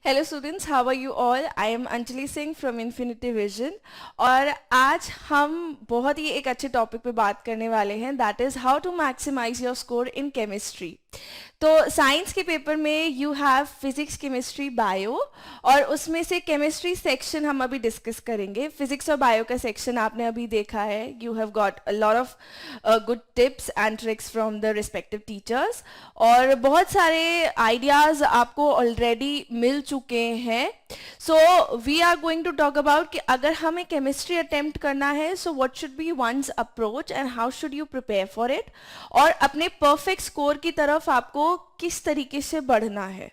Hello students, how are you all? I am Anjali Singh from Infinity Vision और आज हम बहुत ही एक अच्छे टॉपिक पे बात करने वाले हैं, that is how to maximise your score in chemistry. तो साइंस के पेपर में you have physics, chemistry, bio और उसमें से केमिस्ट्री सेक्शन हम अभी डिस्कस करेंगे। फिजिक्स और बायो का सेक्शन आपने अभी देखा है, you have got a lot of good tips and tricks from the respective teachers और बहुत सारे आइडियाज़ आपको ऑलरेडी मिल चुके हैं। So we are going to talk about कि अगर हमें केमिस्ट्री अटेम्प्ट करना है, so what should be once approach and how should you prepare for it, और अपने परफेक्ट स्कोर की तरफ आपको किस तरीके से बढ़ना है।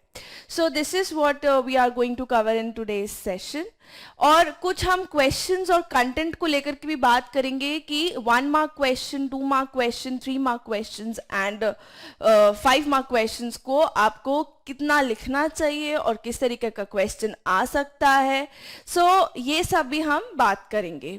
So this is what we are going to cover in today's session. और कुछ हम क्वेश्चंस और कंटेंट को लेकर के भी बात करेंगे कि 1 mark question, 2 mark question, 3 mark questions and 5 mark questions को आपको कितना लिखना चाहिए और किस तरीके का क्वेश्चन आ सकता है। सो ये सब भी हम बात करेंगे,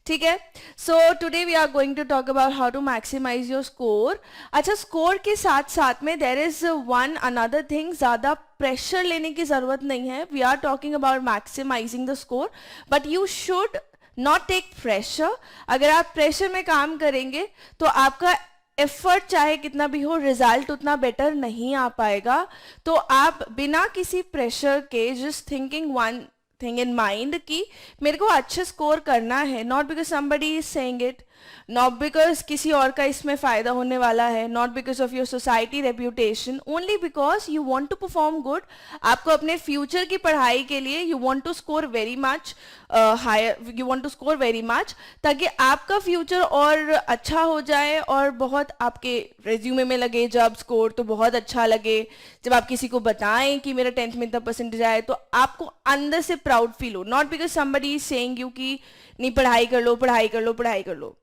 ठीक है। So today we are going to talk about how to maximise your score. अच्छा, स्कोर के साथ साथ में there is one another thing, ज़्यादा प्रेशर लेने की ज़रूरत नहीं है। We are talking about maximising the score, but you should not take pressure. अगर आप प्रेशर में काम करेंगे तो आपका एफर्ट चाहे कितना भी हो, रिजल्ट उतना बेटर नहीं आ पाएगा। तो आप बिना किसी प्रेशर के just thinking one thing in mind कि मेरे को अच्छा स्कोर करना है, not because somebody is saying it, not because किसी और का इसमें फायदा होने वाला है, not because of your society reputation, only because you want to perform good. आपको अपने फ्यूचर की पढ़ाई के लिए you want to score very much higher, you want to score very much, ताकि आपका फ्यूचर और अच्छा हो जाए और बहुत आपके रेज्यूमे में लगे जब स्कोर, तो बहुत अच्छा लगे जब आप किसी को बताएं कि मेरा 10th में इतना परसेंटेज आए, तो आपको अंदर से प्राउड फील हो, not because somebody is saying you कि नहीं पढ़ाई कर लो, पढ़ाई कर लो, पढ़ाई कर लो।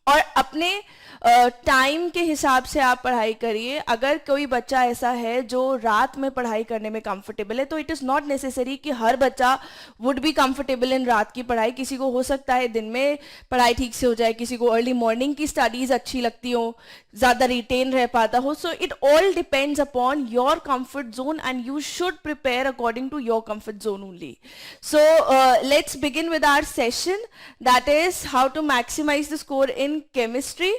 और अपने टाइम के हिसाब से आप पढ़ाई करिए। अगर कोई बच्चा ऐसा है जो रात में पढ़ाई करने में कंफर्टेबल है, तो इट इज़ नॉट नेसेसरी कि हर बच्चा वुड बी कंफर्टेबल इन रात की पढ़ाई। किसी को हो सकता है दिन में पढ़ाई ठीक से हो जाए, किसी को अर्ली मॉर्निंग की स्टडीज़ अच्छी लगती हो, ज़्यादा रिटेन रह पाता हो। So it all depends upon your comfort zone and you should prepare according to your comfort zone only. So let's begin with our session, that is how to maximise the score in chemistry.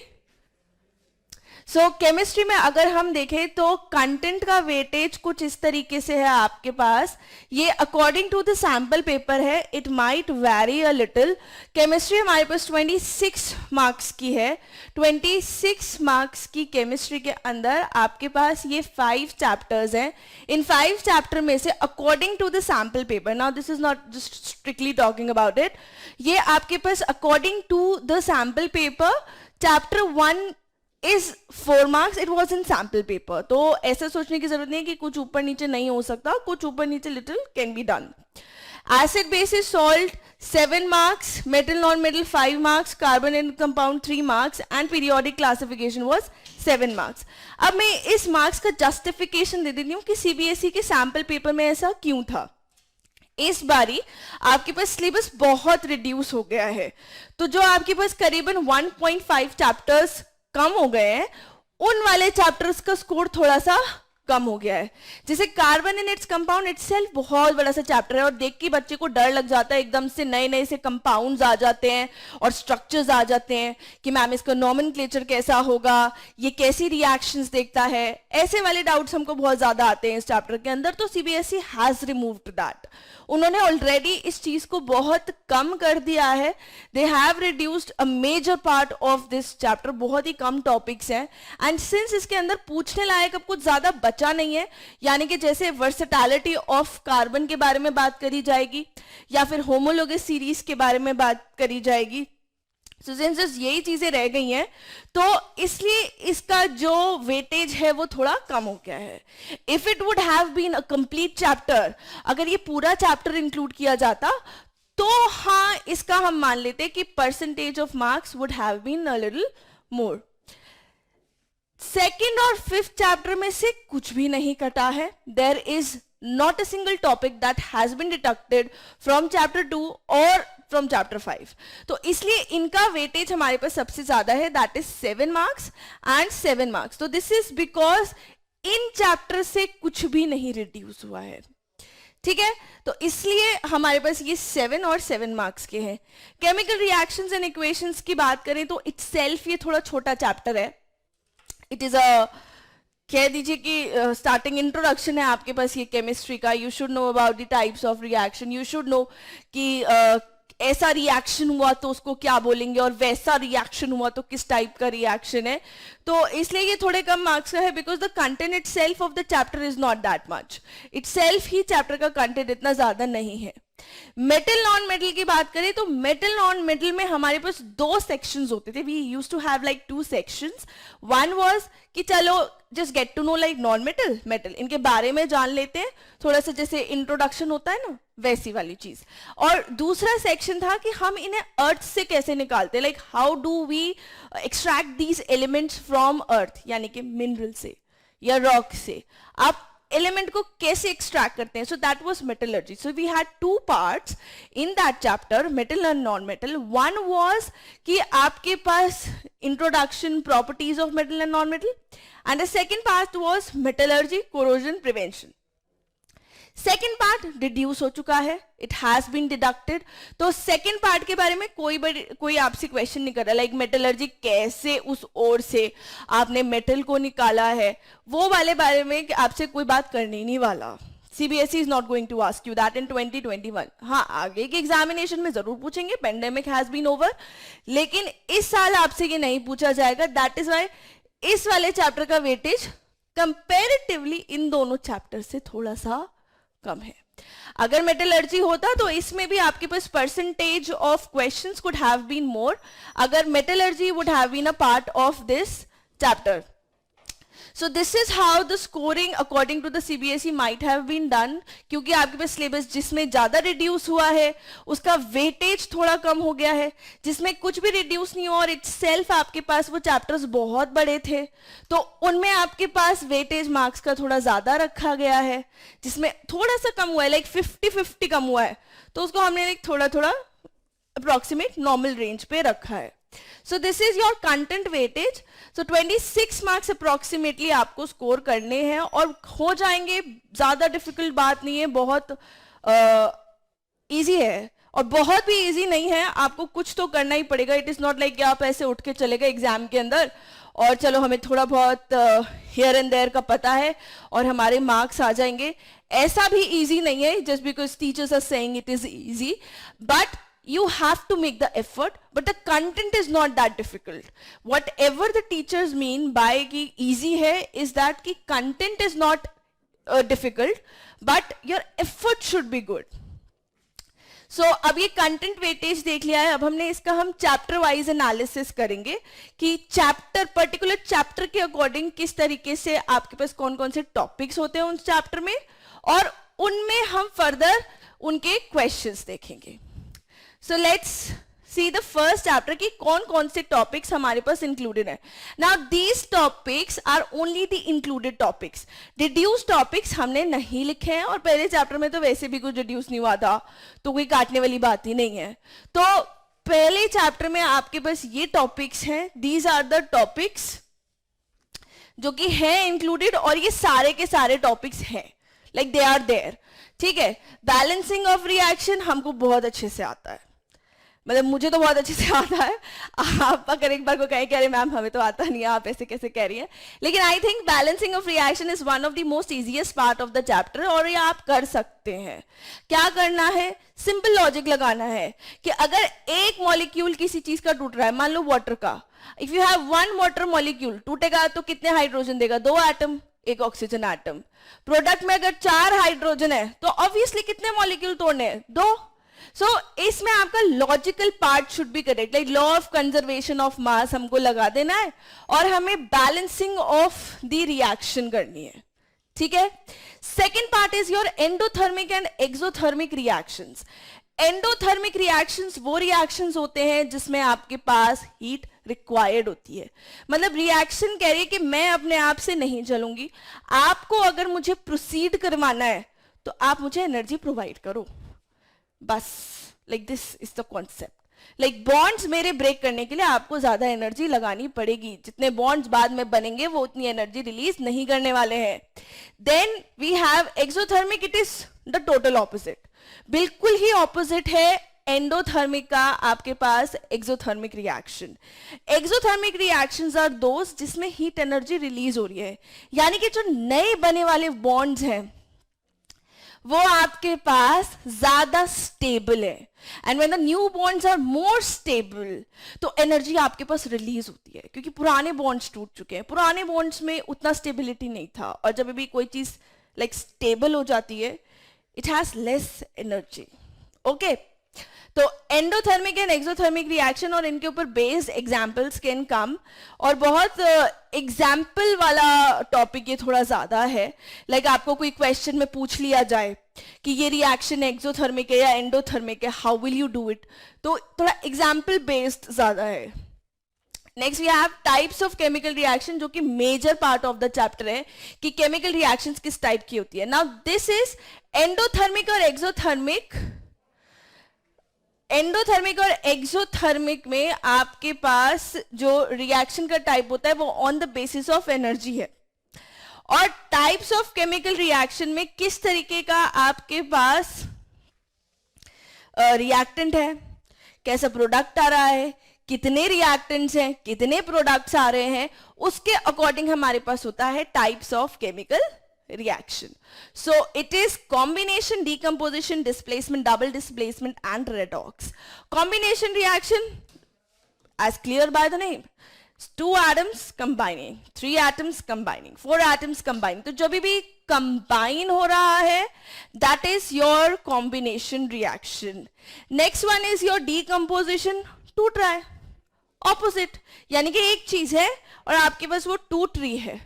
So chemistry में अगर हम देखें तो content का weightage कुछ इस तरीके से है आपके पास। ये according to the sample paper है, it might very a little. Chemistry हमारे पास 26 मार्क्स की है। 26 मार्क्स की केमिस्ट्री के अंदर आपके पास ये 5 चैप्टर्स हैं। इन 5 चैप्टर में से according to the sample paper, now this is not just strictly talking about it, ये आपके पास according to the sample paper chapter 1 is 4 marks, it was in sample paper। तो ऐसा सोचने की जरूरत नहीं है कि कुछ ऊपर नीचे नहीं हो सकता, कुछ ऊपर नीचे little can be done। Acid basis salt 7 marks, metal non metal 5 marks, carbon and compound 3 marks and periodic classification was 7 marks। अब मैं इस मार्क्स का जस्टिफिकेशन दे देती हूँ कि सीबीएसई के सैम्पल पेपर में ऐसा क्यों था। इस बारी आपके पास सिलेबस बहुत रिड्यूस हो गया है, तो जो आपके पास करीबन 1.5 चैप्टर्स कम हो गए हैं, उन वाले चैप्टर्स का स्कोर थोड़ा सा कम हो गया है। जैसे carbon and its compound itself बहुत बड़ा सा चैप्टर है और देख के बच्चे को डर लग जाता है, एकदम से नए नए से कंपाउंड्स आ जाते हैं और स्ट्रक्चर्स आ जाते हैं कि मैम इसका नॉमेनक्लेचर कैसा होगा, ये कैसी रिएक्शंस देखता है, ऐसे वाले डाउट्स हमको बहुत ज्यादा आते हैं इस चैप्टर के अंदर। तो सीबीएसई हैज रिमूव्ड दैट, उन्होंने ऑलरेडी इस चीज को बहुत कम कर दिया है। They have reduced a major part of this chapter, बहुत ही कम टॉपिक्स हैं एंड सिंस इसके अंदर पूछने लायक अब कुछ ज्यादा बचा नहीं है, यानी कि जैसे वर्सेटैलिटी ऑफ कार्बन के बारे में बात करी जाएगी या फिर होमोलोगस सीरीज के बारे में बात करी जाएगी, तो सिंस यही चीजें रह गई हैं तो इसलिए इसका जो वेटेज है वो थोड़ा कम हो गया है। If it would have been a complete chapter, अगर ये पूरा चैप्टर इंक्लूड किया जाता तो हाँ, इसका हम मान लेते कि percentage of marks would have been a little more. Second और 5th चैप्टर में से कुछ भी नहीं कटा है। There is not a single topic that has been deducted from chapter 2 or from chapter 5। तो इसलिए इनका वेटेज हमारे पास सबसे ज्यादा है, that is 7 marks and 7 marks। तो this is because in chapter से कुछ भी नहीं रिड्यूस हुआ है। ठीक है, तो इसलिए हमारे पास ये 7 और 7 मार्क्स के हैं। केमिकल रिएक्शंस एंड इक्वेशंस की बात करें तो इटसेल्फ ये थोड़ा छोटा चैप्टर है। इट इज अ, कह दीजिए कि स्टार्टिंग इंट्रोडक्शन है आपके पास ये केमिस्ट्री का। You should know about the types of reaction, you should know कि ऐसा रिएक्शन हुआ तो उसको क्या बोलेंगे और वैसा रिएक्शन हुआ तो किस टाइप का रिएक्शन है। तो इसलिए ये थोड़े कम मार्क्स का है, because the content it self of the chapter is not that much. It self he chapter का कंटेंट इतना ज्यादा नहीं है। मेटल नॉन मेटल की बात करें तो मेटल नॉन मेटल में हमारे पास 2 सेक्शंस होते थे। We used to have like 2 sections. One was कि चलो just get to know like non metal, metal, इनके बारे में जान लेते हैं, थोड़ा सा जैसे इंट्रोडक्शन होता है ना वैसी वाली चीज। और दूसरा सेक्शन था कि हम इन्हें अर्थ से कैसे निकालते, like how do we extract these elements from earth, यानी कि मिनरल से या रॉक से आप एलिमेंट को कैसे एक्सट्रैक्ट करते हैं। So that was metallurgy. So we had 2 parts in that chapter, metal and non metal. One was कि आपके पास introduction, properties of metal and non metal, and the second part was metallurgy, corrosion prevention. Second part deduce हो चुका है, it has been deducted. तो second part के बारे में कोई आपसे क्वेश्चन नहीं कर रहा, लाइक मेटलर्जी कैसे उस ओर से आपने मेटल को निकाला है, वो वाले बारे में आपसे कोई बात करने ही नहीं वाला। CBSE is not going to ask you that in 2021. हाँ, आगे के एग्जामिनेशन में जरूर पूछेंगे, पेंडेमिक हैज बीन ओवर, लेकिन इस साल आपसे ये नहीं पूछा जाएगा। दैट इज वाई इस वाले चैप्टर का वेटेज कंपेरेटिवली इन दोनों चैप्टर से थोड़ा सा कम है। अगर मेटलर्जी होता तो इसमें भी आपके पास percentage of questions could have been more, अगर metallurgy would have been a part of this chapter. So this is how the scoring according to the CBSE might have been done, क्योंकि आपके पास syllabus जिसमें ज्यादा reduce हुआ है उसका weightage थोड़ा कम हो गया है, जिसमें कुछ भी रिड्यूस नहीं हुआ और इटसेल्फ आपके पास वो चैप्टर्स बहुत बड़े थे तो उनमें आपके पास वेटेज मार्क्स का थोड़ा ज्यादा रखा गया है। जिसमें थोड़ा सा कम हुआ है, लाइक 50-50 कम हुआ है, तो उसको हमने लाइक थोड़ा थोड़ा अप्रोक्सीमेट नॉर्मल रेंज पे रखा है। So this is your content weightage. So 26 marks approximately आपको स्कोर करने हैं और हो जाएंगे, ज्यादा डिफिकल्ट बात नहीं है, बहुत इजी है और बहुत भी इजी नहीं है। आपको कुछ तो करना ही पड़ेगा। इट इज नॉट लाइक कि आप ऐसे उठ के चले गए एग्जाम के अंदर और चलो हमें थोड़ा बहुत हियर एंड देयर का पता है और हमारे मार्क्स आ जाएंगे। ऐसा भी इजी नहीं है just because teachers are saying it is easy, but you have to make the effort, but the content is not that difficult. Whatever the teachers mean by ki easy hai is that ki content is not difficult, but your effort should be good. So अब ये content weightage देख लिया है, अब हमने इसका हम chapter wise analysis करेंगे कि chapter, particular chapter के according किस तरीके से आपके पास कौन कौन से topics होते हैं उस chapter में और उनमें हम further उनके questions देखेंगे। So let's see the first chapter कि कौन कौन से topics हमारे पास included है। Now these topics are only the included topics. Deduced topics हमने नहीं लिखे हैं और पहले chapter में तो वैसे भी कुछ deduce नहीं हुआ था तो कोई काटने वाली बात ही नहीं है। तो पहले chapter में आपके पास ये topics हैं, these are the topics जो कि है included और ये सारे के सारे topics हैं, like they are there। ठीक है, बैलेंसिंग ऑफ रिएक्शन हमको बहुत अच्छे से आता है, मतलब मुझे तो बहुत अच्छे से आता है। आप अगर एक बार को कहें कि अरे मैम हमें तो आता नहीं है, आप ऐसे कैसे कह रही हैं, लेकिन I think balancing of reaction is one of the most easiest part of the chapter और ये आप कर सकते हैं। क्या करना है, सिंपल लॉजिक लगाना है कि अगर एक मॉलिक्यूल किसी चीज का टूट रहा है, मान लो वाटर का, if you have one water molecule टूटेगा तो कितने हाइड्रोजन देगा, 2 एटम, एक ऑक्सीजन एटम। प्रोडक्ट में अगर 4 हाइड्रोजन है तो ऑब्वियसली कितने मॉलिक्यूल तोड़ने हैं, 2। सो इसमें आपका logical part should be correct, like law of conservation of मास हमको लगा देना है और हमें बैलेंसिंग ऑफ द रिएक्शन करनी है। ठीक है, second part is your endothermic and exothermic reactions. Endothermic reactions वो रिएक्शंस होते हैं जिसमें आपके पास हीट रिक्वायर्ड होती है, मतलब रिएक्शन कह रही है कि मैं अपने आप से नहीं चलूंगी, आपको अगर मुझे प्रोसीड करवाना है तो आप मुझे एनर्जी प्रोवाइड करो, बस like this is the concept. Like bonds मेरे ब्रेक करने के लिए आपको ज्यादा एनर्जी लगानी पड़ेगी, जितने बॉन्ड्स बाद में बनेंगे वो उतनी एनर्जी रिलीज नहीं करने वाले हैं. Then we have exothermic, it is the total opposite, बिल्कुल ही ऑपोजिट है एंडोथर्मिक का आपके पास exothermic reaction. Exothermic reactions are those जिसमें हीट एनर्जी रिलीज हो रही है, यानी कि जो नए बने वाले बॉन्ड्स हैं वो आपके पास ज्यादा स्टेबल है. And when the new bonds are more stable तो एनर्जी आपके पास रिलीज होती है, क्योंकि पुराने बॉन्ड्स टूट चुके हैं, पुराने बॉन्ड्स में उतना स्टेबिलिटी नहीं था, और जब भी कोई चीज लाइक स्टेबल हो जाती है it has less energy. Okay, तो एंडोथर्मिक एंड एक्सोथर्मिक रिएक्शन और इनके ऊपर बेस्ड एग्जाम्पल्स कैन कम, और बहुत एग्जाम्पल वाला टॉपिक ये थोड़ा ज्यादा है. लाइक आपको कोई क्वेश्चन में पूछ लिया जाए कि ये रिएक्शन एक्सोथर्मिक है या एंडोथर्मिक है, how will you do it, तो थोड़ा एग्जाम्पल बेस्ड ज्यादा है. Next we have types of chemical reaction, जो कि major part of the chapter है कि केमिकल रिएक्शंस किस टाइप की होती है. नाउ दिस इज एंडोथर्मिक और एक्सोथर्मिक. एंडोथर्मिक और एक्सोथर्मिक में आपके पास जो रिएक्शन का टाइप होता है वो on the basis of energy है, और टाइप्स ऑफ केमिकल रिएक्शन में किस तरीके का आपके पास रिएक्टेंट है, कैसा प्रोडक्ट आ रहा है, कितने रिएक्टेंट्स हैं, कितने प्रोडक्ट्स आ रहे हैं, उसके अकॉर्डिंग हमारे पास होता है types of chemical reaction. So it is combination, decomposition, displacement, double displacement and redox. Combination reaction as clear by the name, 2 atoms combining, 3 atoms combining, 4 atoms combining. तो जब भी combine हो रहा है that is your combination reaction. Next one is your decomposition. टूट रहा है, opposite, यानी कि एक चीज है और आपके पास वो टूट रही है.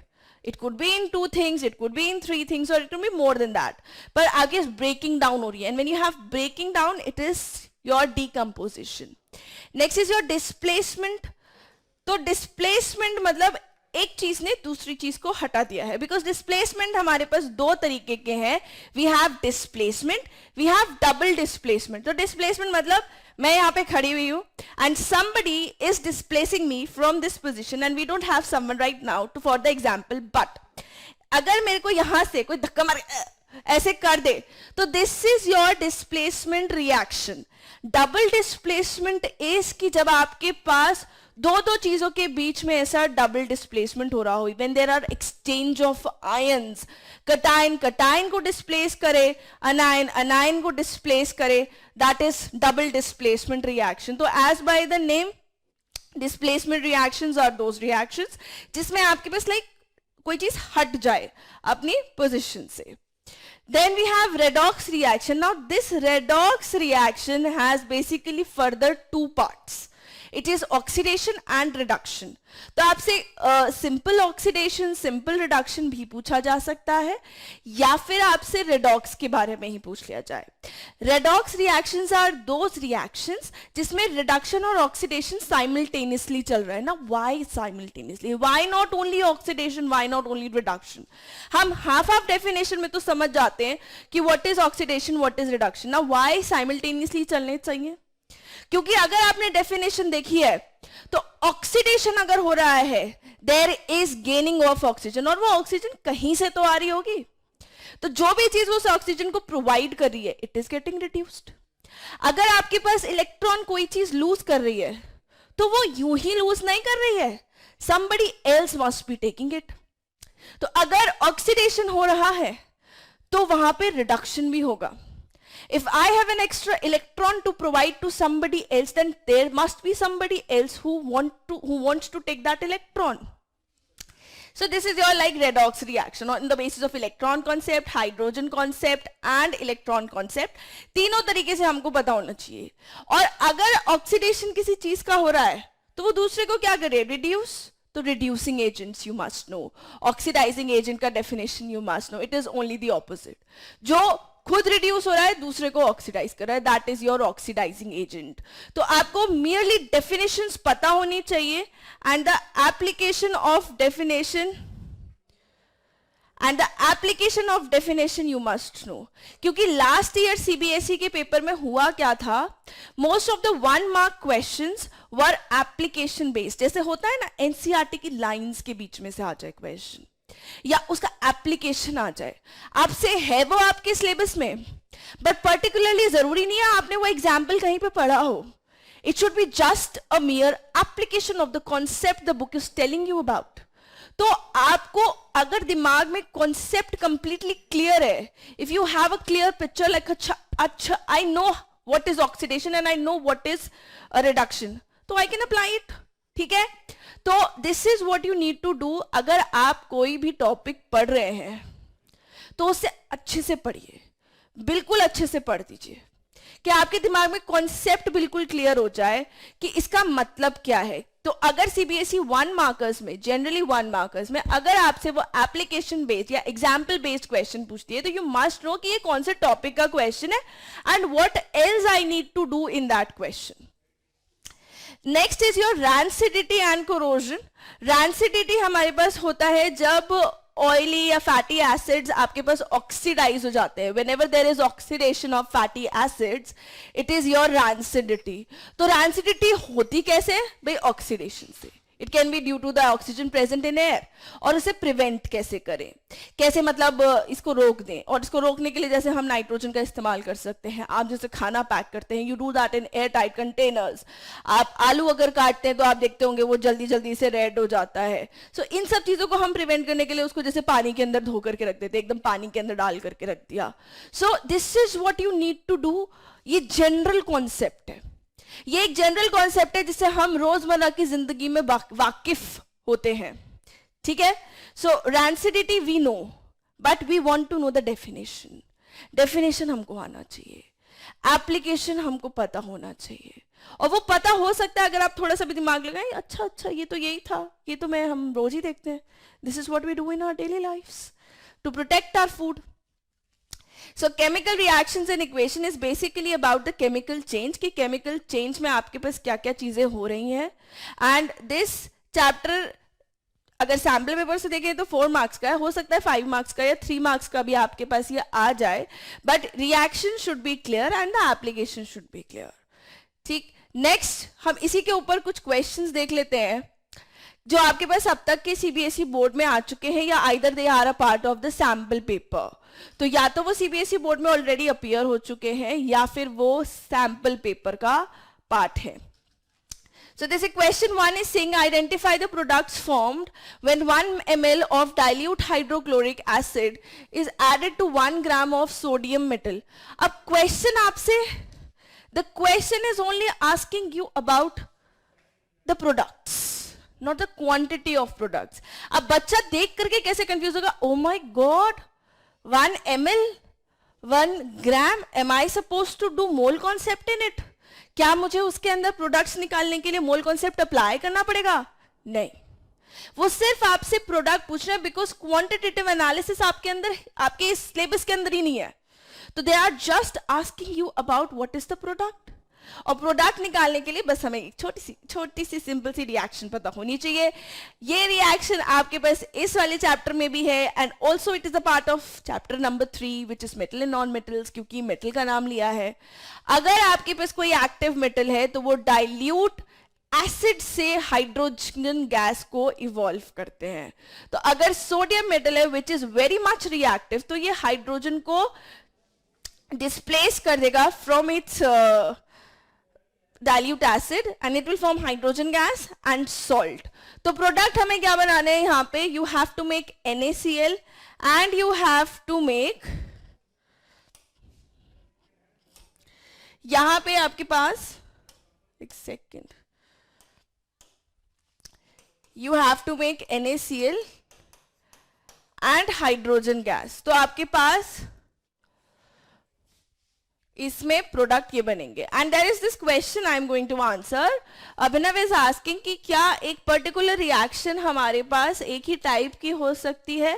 It could be in 2 things, it could be in 3 things, or it could be more than that. पर आगे breaking down हो रही है, and when you have breaking down, it is your decomposition. Next is your displacement. तो displacement मतलब एक चीज ने दूसरी चीज को हटा दिया है, because displacement हमारे पास 2 तरीके के हैं. We have displacement, we have double displacement. तो displacement मतलब मैं यहाँ पे खड़ी हुई हूँ and somebody is displacing me from this position and we don't have someone right now to for the example, but अगर मेरे को यहाँ से कोई धक्का मार ऐसे कर दे तो this is your displacement reaction. Double displacement is कि जब आपके पास दो चीजों के बीच में ऐसा डबल डिस्प्लेसमेंट हो रहा हो, when there are exchange of ions, cation को डिस्प्लेस करे, अनायन को डिस्प्लेस करे, that is double displacement reaction. तो as by the name displacement reactions are those reactions जिसमें आपके पास कोई चीज हट जाए अपनी पोजिशन से. Then we have redox reaction. Now this redox reaction has basically further 2 parts. It is oxidation and reduction. तो आपसे simple oxidation, simple reduction भी पूछा जा सकता है या फिर आपसे redox के बारे में ही पूछ लिया जाए. Redox reactions are those reactions जिसमें reduction और oxidation simultaneously चल रहा है ना. Why simultaneously? Why not only oxidation? Why not only reduction? हम half definition में तो समझ जाते हैं कि what is oxidation, what is reduction. Now why simultaneously चलने चाहिए? क्योंकि अगर आपने डेफिनेशन देखी है तो ऑक्सीडेशन अगर हो रहा है there is gaining of oxygen, और वो ऑक्सीजन कहीं से तो आ रही होगी. तो जो भी चीज उस ऑक्सीजन को प्रोवाइड कर रही है इट इज गेटिंग रिड्यूस्ड. अगर आपके पास इलेक्ट्रॉन कोई चीज लूज कर रही है तो वो यूं ही लूज नहीं कर रही है, somebody else must be taking it. तो अगर ऑक्सीडेशन हो रहा है तो वहां पे रिडक्शन भी होगा. If I have an extra electron to provide to somebody else, then there must be somebody else who wants to take that electron. So this is your redox reaction on the basis of electron concept, hydrogen concept and electron concept. तीनों तरीके से हमको पता होना चाहिए. और अगर oxidation किसी चीज का हो रहा है तो वो दूसरे को क्या करे? रिड्यूस. तो reducing agents you must know. Oxidizing agent का definition you must know. It is only the opposite. जो खुद रिड्यूस हो रहा है दूसरे को ऑक्सीडाइज कर रहा है, that is your oxidising agent. तो आपको मियरली डेफिनेशंस पता होनी चाहिए and the application of definition and the application of definition you must know, क्योंकि लास्ट ईयर सीबीएसई के पेपर में हुआ क्या था, most of the 1 mark questions were application based. जैसे होता है ना एनसीईआरटी की लाइंस के बीच में से आ जाए क्वेश्चन या उसका एप्लीकेशन आ जाए, आपसे है वो आपके सिलेबस में, बट पर्टिकुलरली जरूरी नहीं है आपने वो एग्जाम्पल कहीं पे पढ़ा हो. It should be just a mere application of the concept the book is telling you about. तो आपको अगर दिमाग में कॉन्सेप्ट कंप्लीटली क्लियर है, if you have a clear picture like अच्छा I know what is oxidation and I know what is reduction, तो I can apply it. ठीक है, तो this is what you need to do. अगर आप कोई भी टॉपिक पढ़ रहे हैं तो उसे अच्छे से पढ़िए, बिल्कुल अच्छे से पढ़ दीजिए कि आपके दिमाग में कॉन्सेप्ट बिल्कुल क्लियर हो जाए कि इसका मतलब क्या है. तो अगर सीबीएसई 1 मार्कर्स में, जनरली 1 मार्कर्स में अगर आपसे वो एप्लीकेशन बेस्ड या एग्जाम्पल बेस्ड क्वेश्चन पूछती है, तो यू मस्ट नो कि ये कौन से टॉपिक का क्वेश्चन है and what else I need to do in that question. Next is your rancidity and corrosion. Rancidity हमारे पास होता है जब ऑयली या फैटी एसिड्स आपके पास ऑक्सीडाइज हो जाते हैं. Whenever there is oxidation of fatty acids it is your rancidity. तो रैंसिडिटी होती कैसे भाई? ऑक्सीडेशन से. It can be due to the oxygen present in air. और उसे प्रिवेंट कैसे करें, कैसे मतलब इसको रोक दें. और इसको रोकने के लिए जैसे हम नाइट्रोजन का इस्तेमाल कर सकते हैं. आप जैसे खाना पैक करते हैं, you do that in air tight containers. आप आलू अगर काटते हैं तो आप देखते होंगे वो जल्दी जल्दी से रेड हो जाता है. सो इन सब चीजों को हम प्रिवेंट करने के लिए उसको जैसे पानी के अंदर धो करके रख देते हैं, एकदम पानी के अंदर डाल करके रख दिया. So this is what you need to do. ये जनरल कॉन्सेप्ट है, ये एक जनरल कॉन्सेप्ट है जिससे हम रोजमर्रा की जिंदगी में वाकिफ होते हैं. ठीक है, so rancidity we know but we want to know the definition. Definition हमको आना चाहिए, एप्लीकेशन हमको पता होना चाहिए. और वो पता हो सकता है अगर आप थोड़ा सा भी दिमाग लगाएं, अच्छा अच्छा ये तो यही था, ये तो हम रोज ही देखते हैं. This is what we do in our daily lifes to protect our food. So chemical reactions and equation is basically about the chemical change, कि chemical change में आपके पास क्या क्या चीजें हो रही हैं. and this chapter अगर सैम्पल पेपर से देखें तो 4 मार्क्स का है, हो सकता है 5 मार्क्स का या 3 मार्क्स का भी आपके पास ये आ जाए, but reaction should be clear and the application should be clear. ठीक, नेक्स्ट हम इसी के ऊपर कुछ क्वेश्चंस देख लेते हैं जो आपके पास अब तक के सीबीएसई बोर्ड में आ चुके हैं, या either they are a part of the sample paper. तो या तो वो सीबीएसई बोर्ड में ऑलरेडी अपीयर हो चुके हैं या फिर वो सैंपल पेपर का पार्ट है. So this is question 1 is saying identify the products formed when 1 ml of dilute hydrochloric acid is added to 1 gram of sodium metal. अब question आपसे, the question is only asking you about the products, not the quantity of products. अब बच्चा देख करके कैसे confuse होगा, oh my god, 1 ml, 1 gram, am I supposed to do mole concept in it? क्या मुझे उसके अंदर प्रोडक्ट्स निकालने के लिए मोल कॉन्सेप्ट अप्लाई करना पड़ेगा? नहीं, वो सिर्फ आपसे प्रोडक्ट पूछ रहे हैं बिकॉज क्वांटिटेटिव एनालिसिस आपके अंदर, आपके इस सिलेबस के अंदर ही नहीं है. तो they are just asking you about what is the product. और प्रोडक्ट निकालने के लिए बस हमें एक छोटी सी सिंपल सी रिएक्शन पता होनी चाहिए. ये रिएक्शन आपके पास इस वाले चैप्टर में भी है and also it is a part of chapter number 3 which is metal and non metals, क्योंकि मेटल का नाम लिया है. अगर आपके पास कोई एक्टिव मेटल है तो वो डाइल्यूट एसिड से हाइड्रोजन गैस को इवॉल्व करते हैं. तो अगर सोडियम मेटल है which is very much reactive, तो ये हाइड्रोजन को डिस्प्लेस कर देगा from its dilute acid and it will form hydrogen gas and salt. तो प्रोडक्ट हमें क्या बनाना है यहाँ पे? You have to make NaCl and you have to make, यहाँ पे आपके पास एक second, you have to make NaCl and hydrogen gas. तो आपके पास इसमें प्रोडक्ट ये बनेंगे. And there is this question I am going to answer. Abhinav is asking कि क्या एक पर्टिकुलर रिएक्शन हमारे पास एक ही टाइप की हो सकती है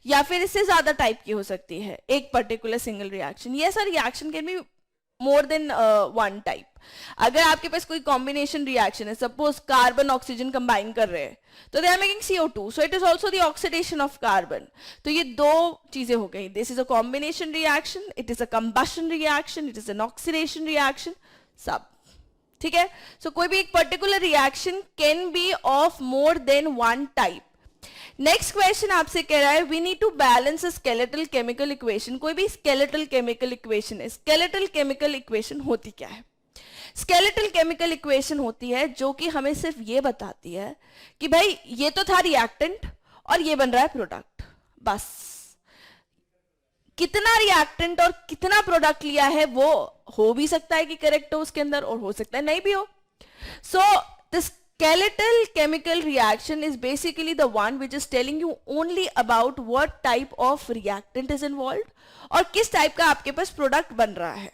या फिर इससे ज्यादा टाइप की हो सकती है एक पर्टिकुलर सिंगल रिएक्शन. ये sir reaction can be more than one type. अगर आपके पास कोई कॉम्बिनेशन रिएक्शन है, सपोज कार्बन ऑक्सीजन कंबाइन कर रहे हैं, तो they are making CO2, so it is also the oxidation of carbon. तो ये दो चीजें हो गई. This is a combination reaction, it is a combustion reaction, it is an oxidation reaction, सब ठीक है. सो कोई भी एक particular reaction can be of more than one type. Next question आपसे कह रहा है we need to balance a skeletal chemical equation. कोई भी स्केलेटल केमिकल इक्वेशन है. स्केलेटल केमिकल इक्वेशन होती क्या है? स्केलेटल केमिकल इक्वेशन होती है जो कि हमें सिर्फ ये बताती है कि भाई ये तो था रिएक्टेंट और ये बन रहा है प्रोडक्ट. बस कितना रिएक्टेंट और कितना प्रोडक्ट लिया है वो हो भी सकता है कि करेक्ट हो उसके अंदर, और हो सकता है नहीं भी हो. So the skeletal chemical reaction is basically the one which is telling you only about what type of reactant is involved और किस टाइप का आपके पास प्रोडक्ट बन रहा है.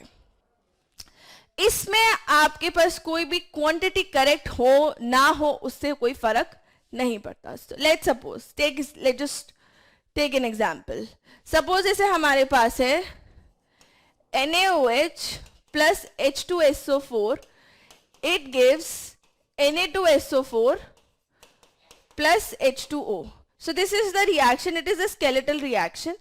इसमें आपके पास कोई भी क्वांटिटी करेक्ट हो ना हो उससे कोई फर्क नहीं पड़ता. Let's suppose let's just take an example. Suppose जैसे हमारे पास है NaOH plus H2SO4, it gives Na2SO4 plus H2O. So this is the reaction, it is a skeletal reaction.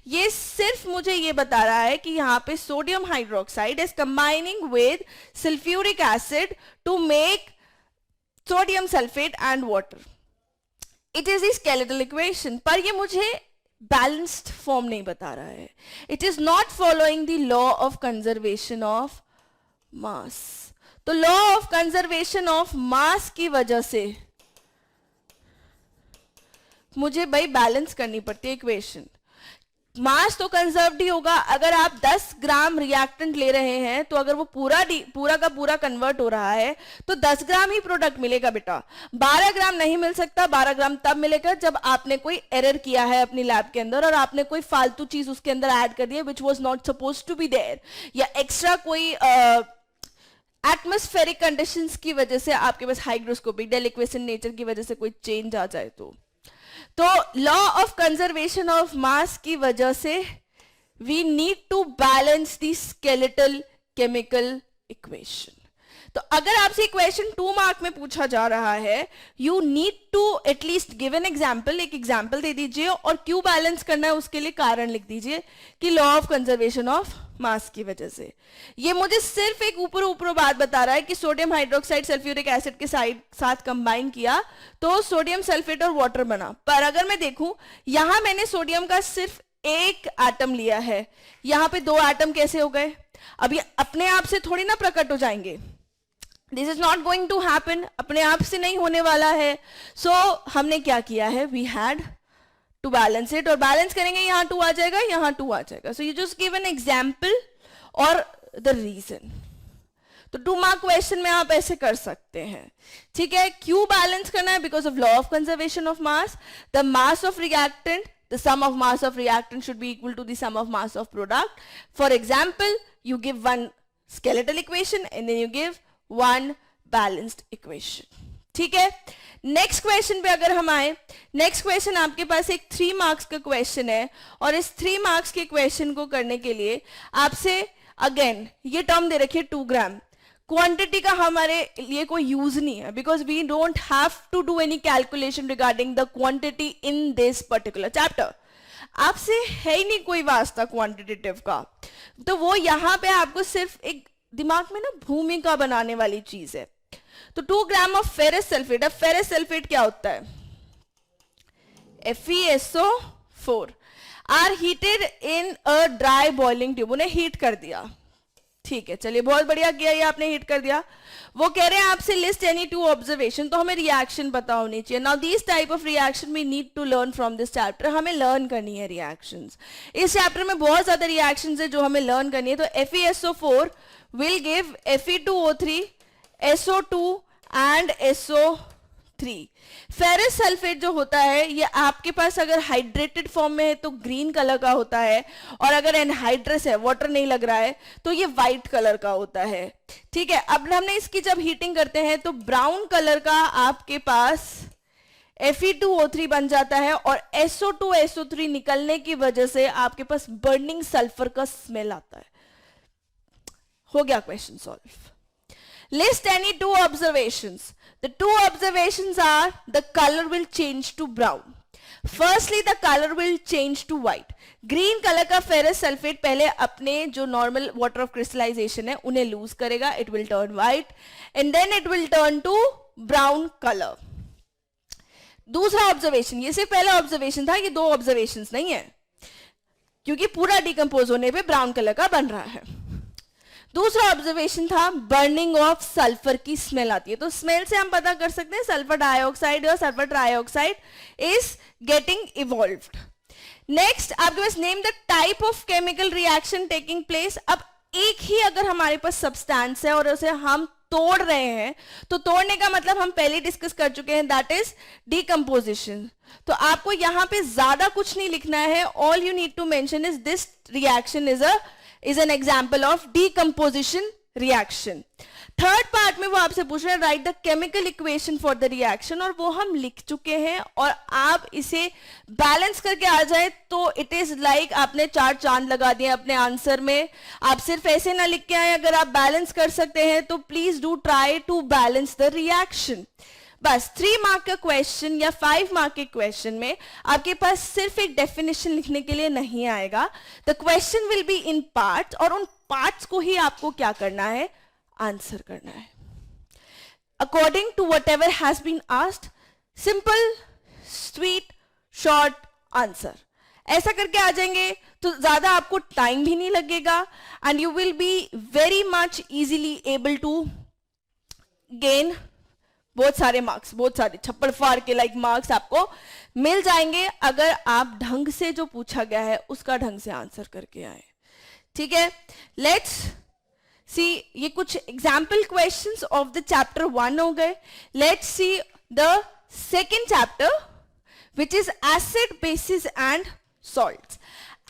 ये सिर्फ मुझे ये बता रहा है कि यहाँ पे sodium hydroxide is combining with sulfuric acid to make sodium sulfate and water. It is the skeletal equation. पर ये मुझे balanced form नहीं बता रहा है. It is not following the law of conservation of mass. तो law of conservation of mass की वजह से मुझे भाई बैलेंस करनी पड़ती है इक्वेशन. मास तो कंजर्व्ड ही होगा. अगर आप 10 ग्राम रिएक्टेंट ले रहे हैं तो अगर वो पूरा का पूरा कन्वर्ट हो रहा है तो 10 ग्राम ही प्रोडक्ट मिलेगा बेटा. 12 ग्राम नहीं मिल सकता. 12 ग्राम तब मिलेगा जब आपने कोई एरर किया है अपनी लैब के अंदर और आपने कोई फालतू चीज उसके अंदर ऐड कर दी है which was not suppose to be there, या एक्स्ट्रा कोई एटमॉस्फेरिक कंडीशंस की वजह से आपके पास हाइग्रोस्कोपिक डेलिक्वेशन नेचर की वजह से कोई चेंज आ जाए. तो law of conservation of mass की वजह से we need to balance the skeletal chemical equation. तो अगर आपसे क्वेश्चन 2 मार्क में पूछा जा रहा है, you need to at least give an example. एक एग्जाम्पल दे दीजिए और क्यों बैलेंस करना है उसके लिए कारण लिख दीजिए कि law of conservation of mass की वजह से. ये मुझे सिर्फ एक ऊपर बात बता रहा है कि सोडियम हाइड्रोक्साइड सल्फ्यूरिक एसिड के साथ कंबाइन किया तो सोडियम सल्फेट और वाटर बना. पर अगर मैं देखूं यहां मैंने सोडियम का सिर्फ एक एटम लिया है, यहां पे 2 एटम कैसे हो गए? अभी अपने आप से थोड़ी ना प्रकट हो जाएंगे. This is not going to happen. अपने आप से नहीं होने वाला है. सो हमने क्या किया है, we had to balance it. और बैलेंस करेंगे यहाँ 2 आ जाएगा, यहाँ 2 आ जाएगा. So you just give an example और द रीजन. तो 2 मार्क क्वेश्चन में आप ऐसे कर सकते हैं. ठीक है, क्यों बैलेंस करना है? Because of law of conservation of mass. The mass of reactant, the sum of mass of reactant should be equal to the sum of mass of product. For example, you give one skeletal equation and then you give one balanced equation. ठीक है, next question पे अगर हम आए, next question आपके पास एक 3 marks का question है और इस 3 मार्क्स के क्वेश्चन को करने के लिए आपसे अगेन ये टर्म दे रखिए 2 ग्राम. क्वांटिटी का हमारे लिए कोई यूज नहीं है because we don't have to do any calculation regarding the quantity in this particular chapter. आपसे है ही नहीं कोई वास्ता क्वांटिटेटिव का. तो वो यहाँ पे आपको सिर्फ एक दिमाग में ना भूमिका बनाने वाली चीज है. तो 2 ग्राम ऑफ फेरस सल्फेट. अब फेरस सल्फेट क्या होता है? FeSO4 are heated in a dry boiling tube. उन्हें हीट कर दिया. ठीक है, चलिए बहुत बढ़िया किया, ये आपने हिट कर दिया. वो कह रहे हैं आपसे लिस्ट एनी 2 ऑब्जर्वेशन. तो हमें रिएक्शन पता होनी चाहिए. Now this type of reaction we need to learn from this chapter. हमें लर्न करनी है रिएक्शंस. इस चैप्टर में बहुत ज्यादा रिएक्शंस है जो हमें लर्न करनी है. तो FeSO4 will give Fe2O3, SO2 and SO3. Ferrous sulphate जो होता है ये आपके पास अगर हाइड्रेटेड फॉर्म में है तो ग्रीन कलर का होता है, और अगर एनहाइड्रस है, वाटर नहीं लग रहा है, तो ये व्हाइट कलर का होता है. ठीक है, अब हमने इसकी जब हीटिंग करते हैं तो ब्राउन कलर का आपके पास Fe2O3 बन जाता है और SO2 SO3 निकलने की वजह से आपके पास बर्निंग सल्फर का स्मेल आता है. हो गया question solve. List any two observations. The two observations are the colour will change to brown, firstly the colour will change to white. Green colour का फेरस सल्फेट पहले अपने जो नॉर्मल वाटर ऑफ क्रिस्टलाइजेशन है उन्हें lose करेगा, it will turn white and then it will turn to brown colour. दूसरा observation, ये सिर्फ पहला ऑब्जर्वेशन था, ये दो ऑब्जर्वेशन नहीं है, क्योंकि पूरा डिकम्पोज होने पे ब्राउन कलर का बन रहा है। दूसरा ऑब्जर्वेशन था बर्निंग ऑफ सल्फर की स्मेल आती है, तो स्मेल से हम पता कर सकते हैं सल्फर डाइऑक्साइड और sulphur trioxide is getting evolved. Next आपके पास name the type of chemical reaction taking place. अब एक ही अगर हमारे पास सब्सटेंस है और उसे हम तोड़ रहे हैं, तो तोड़ने का मतलब हम पहले डिस्कस कर चुके हैं, दैट इज डीकंपोजिशन। तो आपको यहां पे ज्यादा कुछ नहीं लिखना है, all you need to mention is this reaction is an example of decomposition reaction. Third part में वो आपसे पूछ रहे हैं write the chemical equation for the reaction, और वो हम लिख चुके हैं, और आप इसे बैलेंस करके आ जाए तो इट इज लाइक आपने 4 चांद लगा दिए अपने आंसर में। आप सिर्फ ऐसे ना लिख के आए, अगर आप बैलेंस कर सकते हैं तो please do try to balance the reaction. बस 3 मार्क का क्वेश्चन या 5 मार्क के क्वेश्चन में आपके पास सिर्फ एक डेफिनेशन लिखने के लिए नहीं आएगा, the question will be in parts, और उन पार्ट्स को ही आपको क्या करना है, आंसर करना है according to whatever has been asked. Simple sweet short answer, ऐसा करके आ जाएंगे तो ज्यादा आपको टाइम भी नहीं लगेगा and you will be very much easily able to gain बहुत सारे मार्क्स, बहुत सारे छप्पड़ फाड़ के लाइक मार्क्स आपको मिल जाएंगे अगर आप ढंग से जो पूछा गया है उसका ढंग से आंसर करके आए। ठीक है, लेट्स सी, ये कुछ example questions of the chapter 1 हो गए। Let's see the second chapter which is acid bases and salts.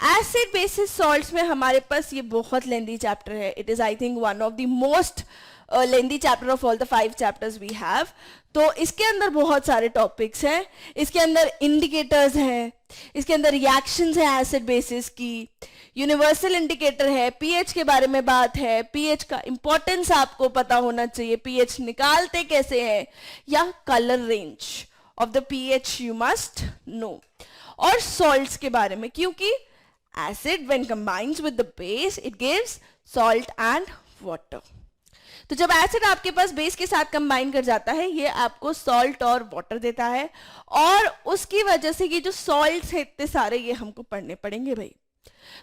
Acid bases salts में हमारे पास ये बहुत लेंदी चैप्टर है, it is I think one of the most lengthy chapter of all the 5 chapters we have. तो इसके अंदर बहुत सारे टॉपिक्स हैं, इसके अंदर इंडिकेटर्स हैं, इसके अंदर रिएक्शंस हैं एसिड बेसिस की, यूनिवर्सल इंडिकेटर है, पीएच के बारे में बात है, पीएच का इंपॉर्टेंस आपको पता होना चाहिए, पीएच निकालते कैसे हैं, या colour range of the pH you must no, और सॉल्ट्स के बारे में, क्योंकि acid when combines with the base it gives salt and water. तो जब एसिड आपके पास बेस के साथ कंबाइन कर जाता है ये आपको सॉल्ट और वाटर देता है, और उसकी वजह से ये जो सॉल्ट्स हैं इतने सारे ये हमको पढ़ने पड़ेंगे भाई।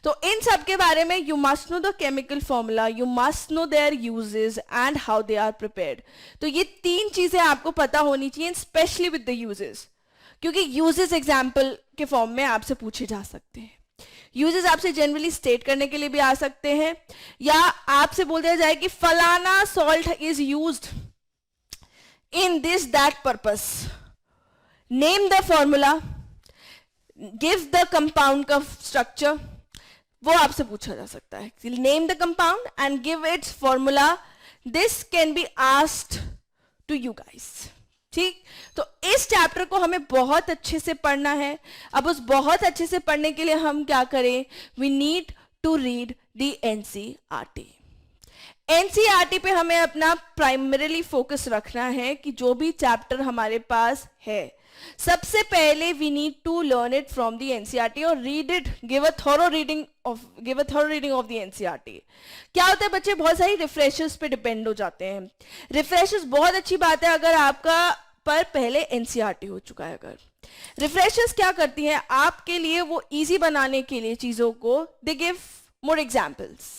तो इन सब के बारे में you must know the chemical formula, you must know their uses and how they are prepared. तो ये 3 चीजें आपको पता होनी चाहिए, स्पेशली विद द यूजेस, क्योंकि यूजेस एग्जाम्पल के फॉर्म में आपसे पूछे जा सकते हैं। यूजेस आपसे जनरली स्टेट करने के लिए भी आ सकते हैं, या आपसे बोल दिया जाए कि फलाना salt is used in this that purpose, name the formula, give the compound का स्ट्रक्चर, वो आपसे पूछा जा सकता है। Name the compound and give its formula, this can be asked to you guys. ठीक, तो इस चैप्टर को हमें बहुत अच्छे से पढ़ना है। अब उस बहुत अच्छे से पढ़ने के लिए हम क्या करें, we need to read the NCERT. NCERT पे हमें अपना प्राइमरीली फोकस रखना है कि जो भी चैप्टर हमारे पास है सबसे पहले we need to learn it from the NCERT और read it, give a thorough reading of the NCERT. क्या होता है बच्चे, बहुत सारी रिफ्रेशर्स पे डिपेंड हो जाते हैं। रिफ्रेशर्स बहुत अच्छी बात है अगर आपका पर पहले एनसीईआरटी हो चुका है। अगर रिफ्रेशर्स क्या करती हैं आपके लिए, वो इजी बनाने के लिए चीजों को, दे गिव मोर एग्जाम्पल्स।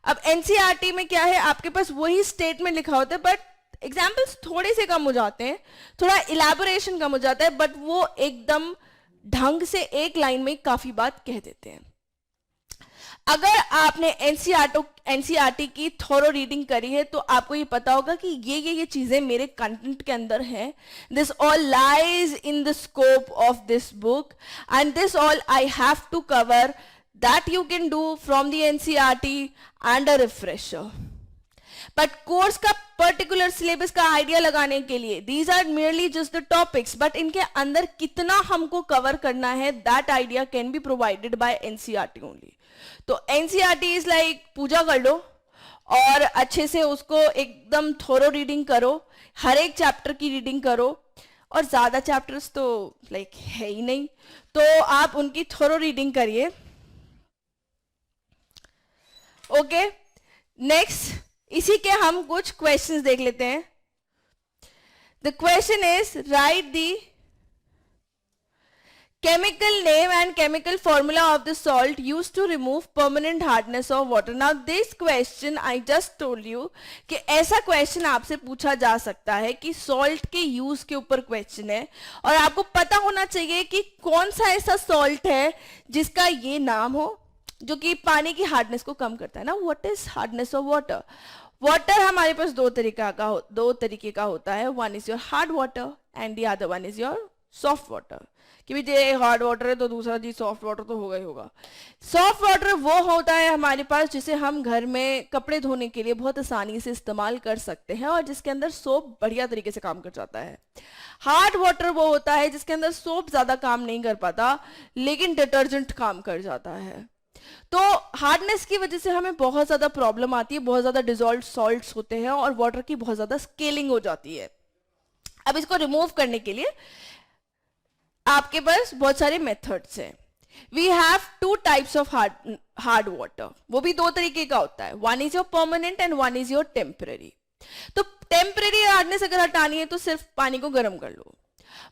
अब एनसीईआरटी में क्या है, आपके पास वही स्टेटमेंट लिखा होता है बट एग्जाम्पल्स थोड़े से कम हो जाते हैं, थोड़ा इलेबोरेशन कम हो जाता है, बट वो एकदम ढंग से एक लाइन में काफी बात कह देते हैं। अगर आपने एनसीईआरटी की थोरो रीडिंग करी है तो आपको ये पता होगा कि ये चीजें मेरे कंटेंट के अंदर हैं। This all lies in the scope of this book and this all I have to cover, that you can do from the NCERT and a refresher. But course का पर्टिकुलर सिलेबस का idea लगाने के लिए these are merely just the topics, but इनके अंदर कितना हमको cover करना है that idea can be provided by NCERT only. तो एनसीईआरटी इज लाइक पूजा कर लो और अच्छे से उसको एकदम थोरो रीडिंग करो, हर एक चैप्टर की रीडिंग करो, और ज़्यादा चैप्टर्स तो लाइक है ही नहीं, तो आप उनकी थोरो रीडिंग करिए। ओके, नेक्स्ट इसी के हम कुछ क्वेश्चंस देख लेते हैं। The question is right the chemical name and chemical formula of the salt used to remove permanent hardness of water. Now this question I just told you कि ऐसा क्वेश्चन आपसे पूछा जा सकता है कि सॉल्ट के यूज के ऊपर क्वेश्चन है, और आपको पता होना चाहिए कि कौन सा ऐसा सॉल्ट है जिसका ये नाम हो, जो कि पानी की हार्डनेस को कम करता है ना। What is hardness of water? Water हमारे पास दो तरीके का होता है। One is your hard water and the other one is your soft water. कि भी ये हार्ड वाटर है तो दूसरा जी सॉफ्ट वाटर तो होगा ही होगा। सॉफ्ट वाटर वो होता है हमारे पास जिसे हम घर में कपड़े धोने के लिए बहुत आसानी से इस्तेमाल कर सकते हैं और जिसके अंदर सोप बढ़िया तरीके से काम कर जाता है। हार्ड वाटर वो होता है जिसके अंदर सोप ज्यादा काम नहीं कर पाता लेकिन डिटर्जेंट काम कर जाता है। तो हार्डनेस की वजह से हमें बहुत ज्यादा प्रॉब्लम आती है, बहुत ज्यादा डिजॉल्व सॉल्ट्स होते हैं और वाटर की बहुत ज्यादा स्केलिंग हो जाती है। अब इसको रिमूव करने के लिए आपके पास बहुत सारे मेथड्स हैं। We have two types of hard water, वो भी दो तरीके का होता है। One is your permanent and one is your temporary. तो टेम्पररी हार्डनेस अगर हटानी है तो सिर्फ पानी को गर्म कर लो,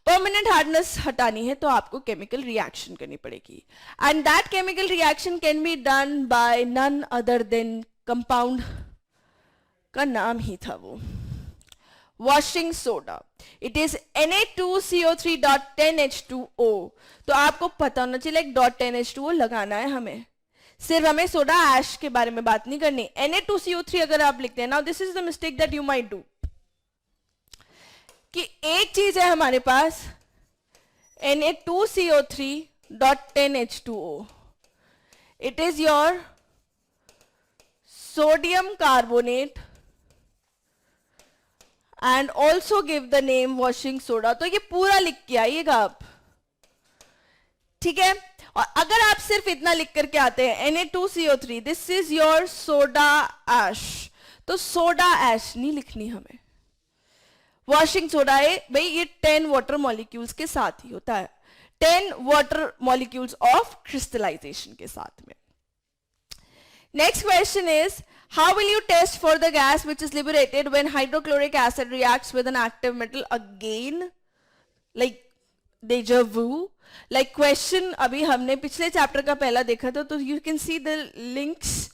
परमानेंट हार्डनेस हटानी है तो आपको केमिकल रिएक्शन करनी पड़ेगी, and that chemical reaction can be done by none other than compound का नाम ही था वो washing soda. It is Na2CO3.10H2O। तो आपको पता होना चाहिए लाइक .10H2O लगाना है हमें, सिर्फ हमें सोडा ऐश के बारे में बात नहीं करनी। Na2CO3 अगर आप लिखते हैं ना, this is the mistake that you might do, कि एक चीज है हमारे पास Na2CO3.10H2O, it is your sodium carbonate and also give the name washing soda. तो ये पूरा लिख के आइएगा आप, ठीक है। और अगर आप सिर्फ इतना लिख करके आते हैं Na2CO3 this is your soda ash, तो सोडा ऐश नहीं लिखनी हमें, वॉशिंग सोडा है भाई, ये 10 वाटर मॉलिक्यूल्स के साथ ही होता है, 10 वाटर मॉलिक्यूल्स ऑफ क्रिस्टलाइजेशन के साथ में। Next question is how will you test for the gas which is liberated when hydrochloric acid reacts with an active metal? Again like deja vu, like question अभी हमने पिछले chapter का पहला देखा था, तो you can see the links,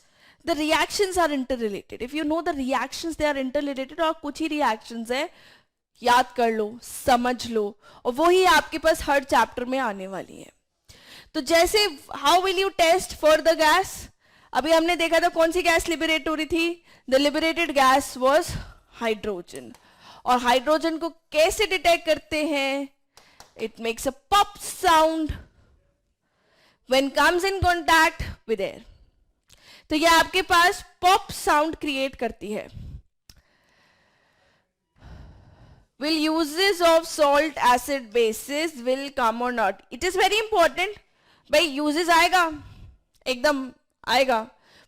the reactions are interrelated. If you know the reactions they are interrelated, और कुछ ही reactions है, याद कर लो, समझ लो, और वो ही आपके पास हर चैप्टर में आने वाली है। तो जैसे how will you test for the gas, अभी हमने देखा था कौन सी गैस लिबरेट हो रही थी, the liberated gas was hydrogen. और हाइड्रोजन को कैसे डिटेक्ट करते हैं? It makes a pop sound when comes in contact with air. तो ये आपके पास पॉप साउंड क्रिएट करती है। Will uses of salt acid basis will come और not? It is very important भाई, यूजेस आएगा, एकदम आएगा,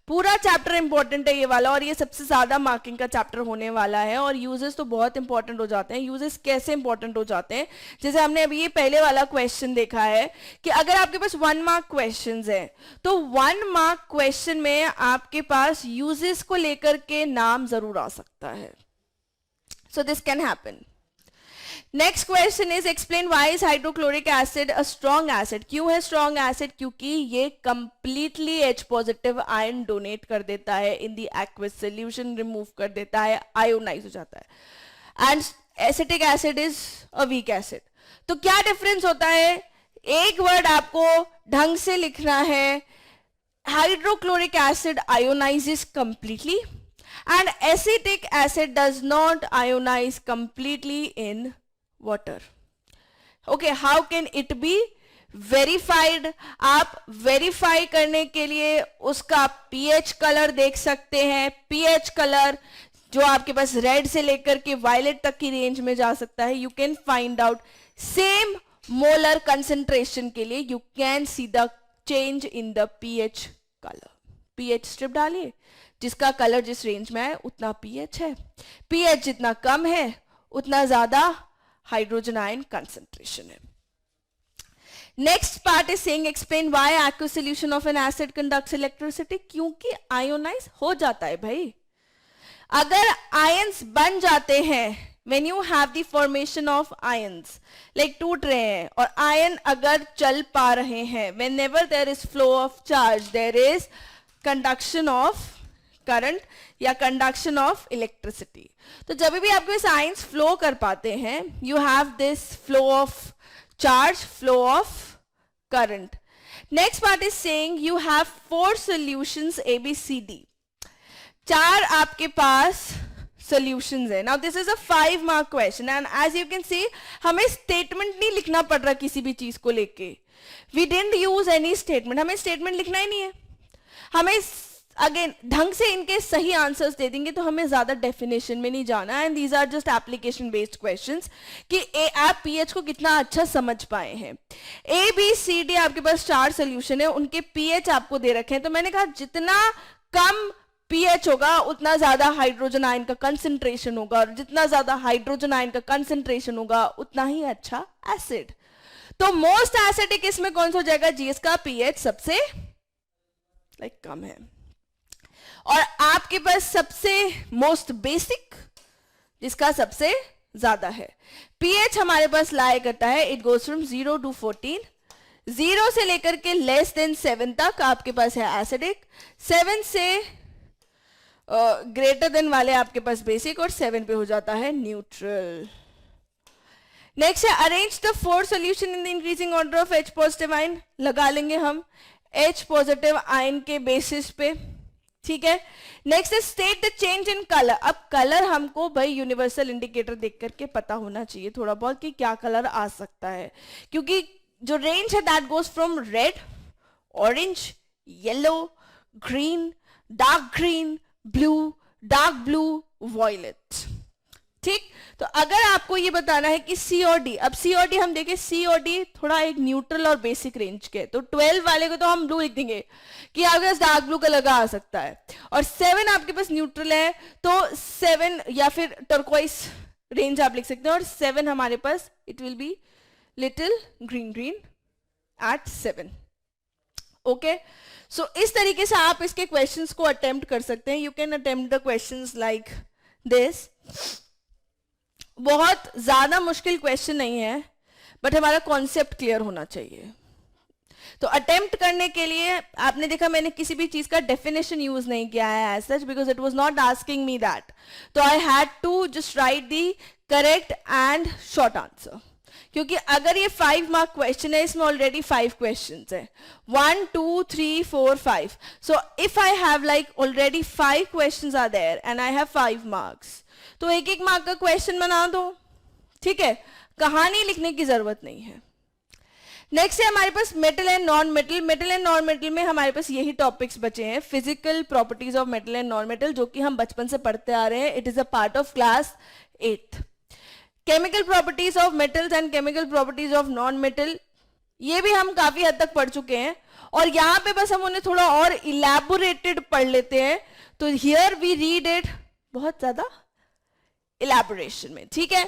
पूरा चैप्टर इंपॉर्टेंट है ये वाला, और ये सबसे ज्यादा मार्किंग का चैप्टर होने वाला है। और यूजेस तो बहुत इंपॉर्टेंट हो जाते हैं। यूजेस कैसे इंपॉर्टेंट हो जाते हैं, जैसे हमने अभी ये पहले वाला क्वेश्चन देखा है कि अगर आपके पास 1 मार्क क्वेश्चंस है तो 1 मार्क क्वेश्चन में आपके पास यूजेस को लेकर के नाम जरूर आ सकता है। So this can happen. Next question is explain why is hydrochloric acid a strong acid? क्यों है स्ट्रॉन्ग एसिड? क्योंकि ये completely H positive ion donate कर देता है in the aqueous solution, remove कर देता है, आयोनाइज हो जाता है। And acetic acid is a weak acid. तो क्या डिफरेंस होता है? एक वर्ड आपको ढंग से लिखना है, hydrochloric acid ionises completely and acetic acid does not ionise completely in water. Okay, how can it be verified? आप वेरीफाई करने के लिए उसका pH कलर देख सकते हैं। pH कलर जो आपके पास रेड से लेकर के वायलेट तक की रेंज में जा सकता है। You can find out same molar concentration के लिए you can see the change in the pH colour. PH strip डालिए, जिसका कलर जिस रेंज में है उतना पीएच है, पीएच जितना कम है उतना ज्यादा हाइड्रोजन आयन कंसंट्रेशन है. Next part is saying explain why aqueous solution of N acid conducts electricity. क्योंकि आयोनाइज हो जाता है भाई. अगर आयंस बन जाते हैं, when you have the formation of ions, like टूट रहे हैं और आयन अगर चल पा रहे हैं, whenever there is flow of charge there is conduction of current या conduction of electricity. तो जब भी आपके पास आयंस फ्लो कर पाते हैं, you have this flow of charge, flow of current. Next part is saying you have 4 solutions A, B, C, D. 4 आपके पास solutions है. Now this is a 5 mark question and as you can see हमें statement नहीं लिखना पड़ रहा किसी भी चीज को लेके. We didn't use any statement. हमें statement लिखना ही नहीं है. हमें अगेन ढंग से इनके सही आंसर्स दे देंगे तो हमें ज्यादा डेफिनेशन में नहीं जाना. And these are just application based questions कि आप पीएच को कितना अच्छा समझ पाए हैं. ए बी सी डी आपके पास 4 सोल्यूशन है, उनके पीएच आपको दे रखे हैं. तो मैंने कहा जितना कम पीएच होगा उतना ज्यादा हाइड्रोजन आयन का कंसंट्रेशन होगा, और जितना ज्यादा हाइड्रोजन आयन का कंसंट्रेशन होगा उतना ही अच्छा एसिड. तो मोस्ट एसिडिक इसमें कौन सा हो जाएगा? जिसका पीएच सबसे कम है. और आपके पास सबसे मोस्ट बेसिक जिसका सबसे ज्यादा है. पीएच हमारे पास लाया करता है, इट गोज फ्रॉम 0 to 14. 0 से लेकर के लेस देन 7 तक आपके पास है एसिडिक, 7 से ग्रेटर देन वाले आपके पास बेसिक, और 7 पे हो जाता है न्यूट्रल. नेक्स्ट है arrange the 4 solution in the increasing order of H positive ion. लगा लेंगे हम H पॉजिटिव आयन के बेसिस पे. ठीक है. नेक्स्ट है state the change in colour. अब कलर हमको भाई यूनिवर्सल इंडिकेटर देख करके पता होना चाहिए थोड़ा बहुत कि क्या कलर आ सकता है, क्योंकि जो रेंज है that goes from red, orange, yellow, green, dark green, blue, dark blue, violet. ठीक. तो अगर आपको ये बताना है कि सी और डी, अब सी और डी हम देखें, सी और डी थोड़ा एक न्यूट्रल और बेसिक रेंज के, तो 12 वाले को तो हम ब्लू लिख देंगे कि आपके पास डार्क ब्लू कलर का आ सकता है, और 7 आपके पास न्यूट्रल है तो 7 या फिर टर्कोइस रेंज आप लिख सकते हैं, और 7 हमारे पास it will be little green green at 7. Okay. So इस तरीके से आप इसके क्वेश्चंस को अटेम्प्ट कर सकते हैं. You can attempt the questions like this. बहुत ज्यादा मुश्किल क्वेश्चन नहीं है, बट हमारा कॉन्सेप्ट क्लियर होना चाहिए. तो अटेम्प्ट करने के लिए आपने देखा मैंने किसी भी चीज का डेफिनेशन यूज नहीं किया है as such, because it was not asking me that. तो I had to just write the correct and short answer, क्योंकि अगर ये 5 मार्क क्वेश्चन है, इसमें ऑलरेडी 5 क्वेश्चंस है, 1 2 3 4 5. So if I have like already 5 questions are there and I have 5 marks, तो एक एक मार्क का क्वेश्चन बना दो. ठीक है. कहानी लिखने की जरूरत नहीं है. नेक्स्ट है हमारे पास metal and non metal. Metal and non metal में हमारे पास यही टॉपिक्स बचे हैं, physical properties of metal and non metal, जो कि हम बचपन से पढ़ते आ रहे हैं. It is a part of class 8th. Chemical properties of metals and chemical properties of non metal, ये भी हम काफी हद तक पढ़ चुके हैं, और यहाँ पे बस हम उन्हें थोड़ा और इलैबोरेटेड पढ़ लेते हैं. तो हियर वी रीड इट बहुत ज्यादा इलैबोरेशन में. ठीक है.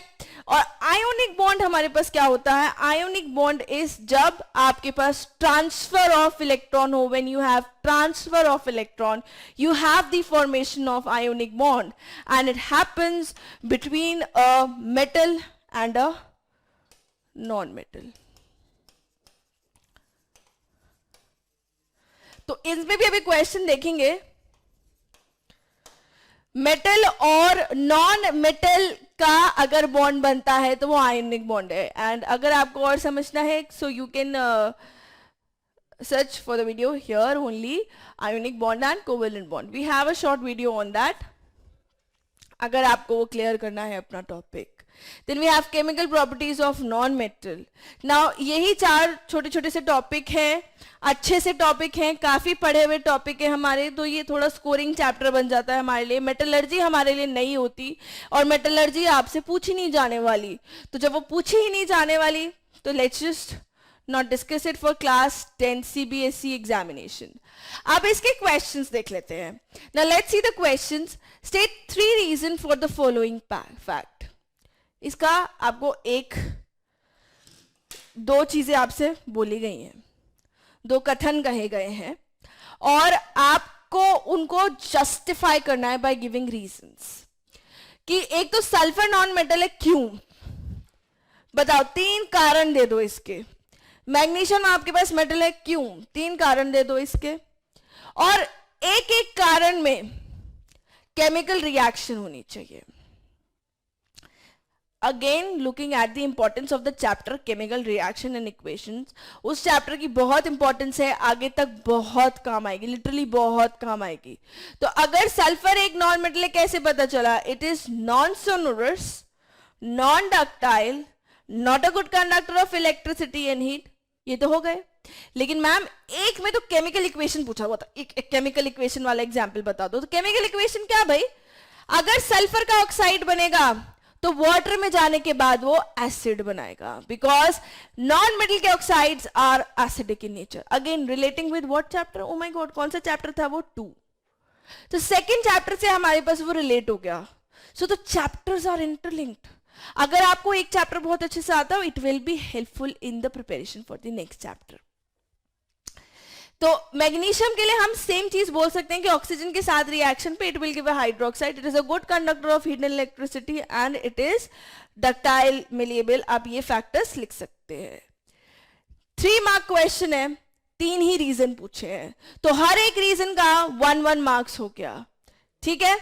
और आयोनिक बॉन्ड हमारे पास क्या होता है? आयोनिक बॉन्ड इज जब आपके पास ट्रांसफर ऑफ इलेक्ट्रॉन हो. When you have transfer of electron you have the formation of ionic bond, and it happens between a metal and a non-metal. तो इसमें भी अभी क्वेश्चन देखेंगे. मेटल और नॉन मेटल का अगर बॉन्ड बनता है तो वो आयोनिक बॉन्ड है. एंड अगर आपको और समझना है, so you can search for the video here only, ionic bond and covalent bond. We have a short video on that. अगर आपको वो क्लियर करना है अपना topic. Then we have chemical properties of non-metal. Now यही 4 छोटे छोटे से टॉपिक हैं, अच्छे से टॉपिक हैं, काफी पढ़े हुए टॉपिक है हमारे, तो ये थोड़ा स्कोरिंग चैप्टर बन जाता है हमारे लिए. मेटलर्जी हमारे लिए नहीं होती, और मेटलर्जी आपसे पूछी नहीं जाने वाली. तो जब वो पूछी ही नहीं जाने वाली, तो let's just not discuss it for class 10 CBSE examination. अब इसके questions देख लेते हैं. Now let's see the questions. State 3 reasons for the following fact. इसका आपको दो चीजें आपसे बोली गई हैं, दो कथन कहे गए हैं और आपको उनको जस्टिफाई करना है बाय गिविंग रीजंस. कि एक तो सल्फर नॉन मेटल है, क्यों बताओ, 3 कारण दे दो इसके. मैग्नीशियम आपके पास मेटल है, क्यों, 3 कारण दे दो इसके. और एक एक कारण में केमिकल रिएक्शन होनी चाहिए. Again looking at the importance of the chapter chemical reaction and equations, उस चैप्टर की बहुत इंपॉर्टेंस है, आगे तक बहुत काम आएगी, लिटरली बहुत काम आएगी. तो अगर सल्फर एक नॉन मेटल है, कैसे पता चला? It is non sonorous, non ductile, not a good conductor of electricity and heat. ये तो हो गए. लेकिन मैम एक में तो केमिकल इक्वेशन पूछा हुआ था, एक केमिकल इक्वेशन वाला एग्जाम्पल बता दो. तो केमिकल इक्वेशन क्या भाई? अगर सल्फर का ऑक्साइड बनेगा तो वाटर में जाने के बाद वो एसिड बनाएगा, बिकॉज नॉन मेटल के oxides are acidic in nature. Again relating with what chapter? Oh my God, कौन सा चैप्टर था वो? 2. तो सेकेंड चैप्टर से हमारे पास वो रिलेट हो गया. So the chapters are interlinked. अगर आपको एक चैप्टर बहुत अच्छे से आता हो, it will be helpful in the preparation for the next chapter. तो मैग्नीशियम के लिए हम सेम चीज बोल सकते हैं कि ऑक्सीजन के साथ रिएक्शन पे it will give a hydroxide. It is a good conductor of heat and electricity and it is ductile, malleable. आप ये फैक्टर्स लिख सकते हैं. 3 मार्क क्वेश्चन है, 3 ही रीजन पूछे हैं, तो हर एक रीजन का 1-1 मार्क्स हो गया. ठीक है,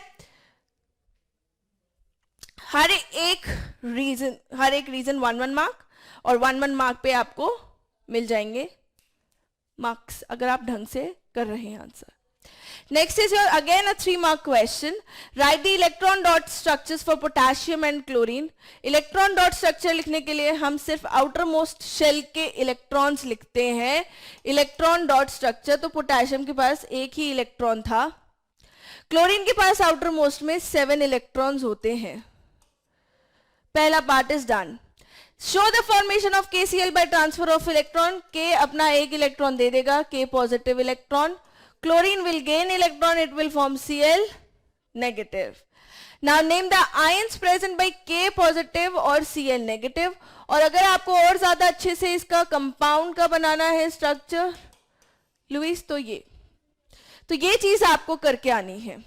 हर एक रीजन 1-1 मार्क और 1-1 मार्क पे आपको मिल जाएंगे मार्क्स अगर आप ढंग से कर रहे हैं answer. Next is your again a 3 mark question. Right the electron dot structures for potassium and chlorine. Electron dot structure लिखने के लिए हम सिर्फ आउटर मोस्ट शेल के इलेक्ट्रॉन्स लिखते हैं. इलेक्ट्रॉन डॉट स्ट्रक्चर, तो पोटेशियम के पास एक ही इलेक्ट्रॉन था, क्लोरीन के पास आउटर मोस्ट में 7 इलेक्ट्रॉन्स होते हैं. पहला part is done. Show the formation of KCl by transfer of electron. K अपना एक इलेक्ट्रॉन दे देगा, K positive electron. Chlorine will gain electron, it will form Cl negative. Now name the ions present by K positive और Cl negative. और अगर आपको और ज्यादा अच्छे से इसका कंपाउंड का बनाना है स्ट्रक्चर लुइस, तो ये चीज आपको करके आनी है.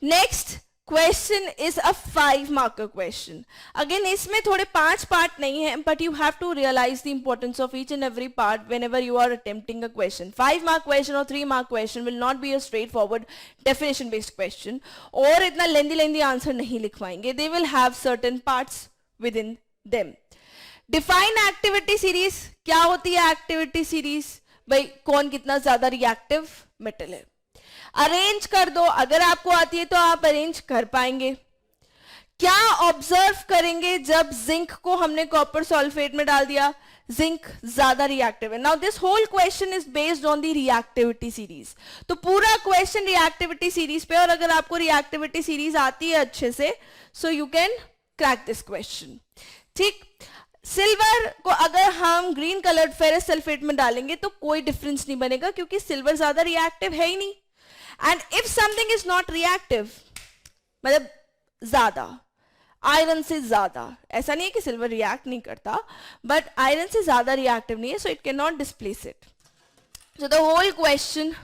Next question is a 5 marker question. Again इसमें थोड़े 5 पार्ट नहीं है, but you have to realise the importance of each and every part whenever you are attempting a question. 5 mark question और 3 mark question will not be a straightforward definition based question, और इतना lengthy answer नहीं लिखवाएंगे. They will have certain parts within them. Define activity series. क्या होती है activity series? भाई कौन कितना ज्यादा रिएक्टिव मेटल है. अरेंज कर दो, अगर आपको आती है तो आप अरेंज कर पाएंगे. क्या ऑब्जर्व करेंगे जब जिंक को हमने कॉपर सल्फेट में डाल दिया? जिंक ज्यादा रिएक्टिव है. Now this whole question is based on the reactivity series. तो पूरा क्वेश्चन रिएक्टिविटी सीरीज पे, और अगर आपको रिएक्टिविटी सीरीज आती है अच्छे से, so you can crack this question. ठीक, सिल्वर को अगर हम ग्रीन कलर्ड फेरस सल्फेट में डालेंगे तो कोई डिफरेंस नहीं बनेगा, क्योंकि सिल्वर ज्यादा रिएक्टिव है ही नहीं. And if something is not reactive, मतलब ज्यादा, आयरन से ज्यादा, ऐसा नहीं है कि सिल्वर रिएक्ट नहीं करता, बट आयरन से ज्यादा रिएक्टिव नहीं है, so it can not displace it. So the whole question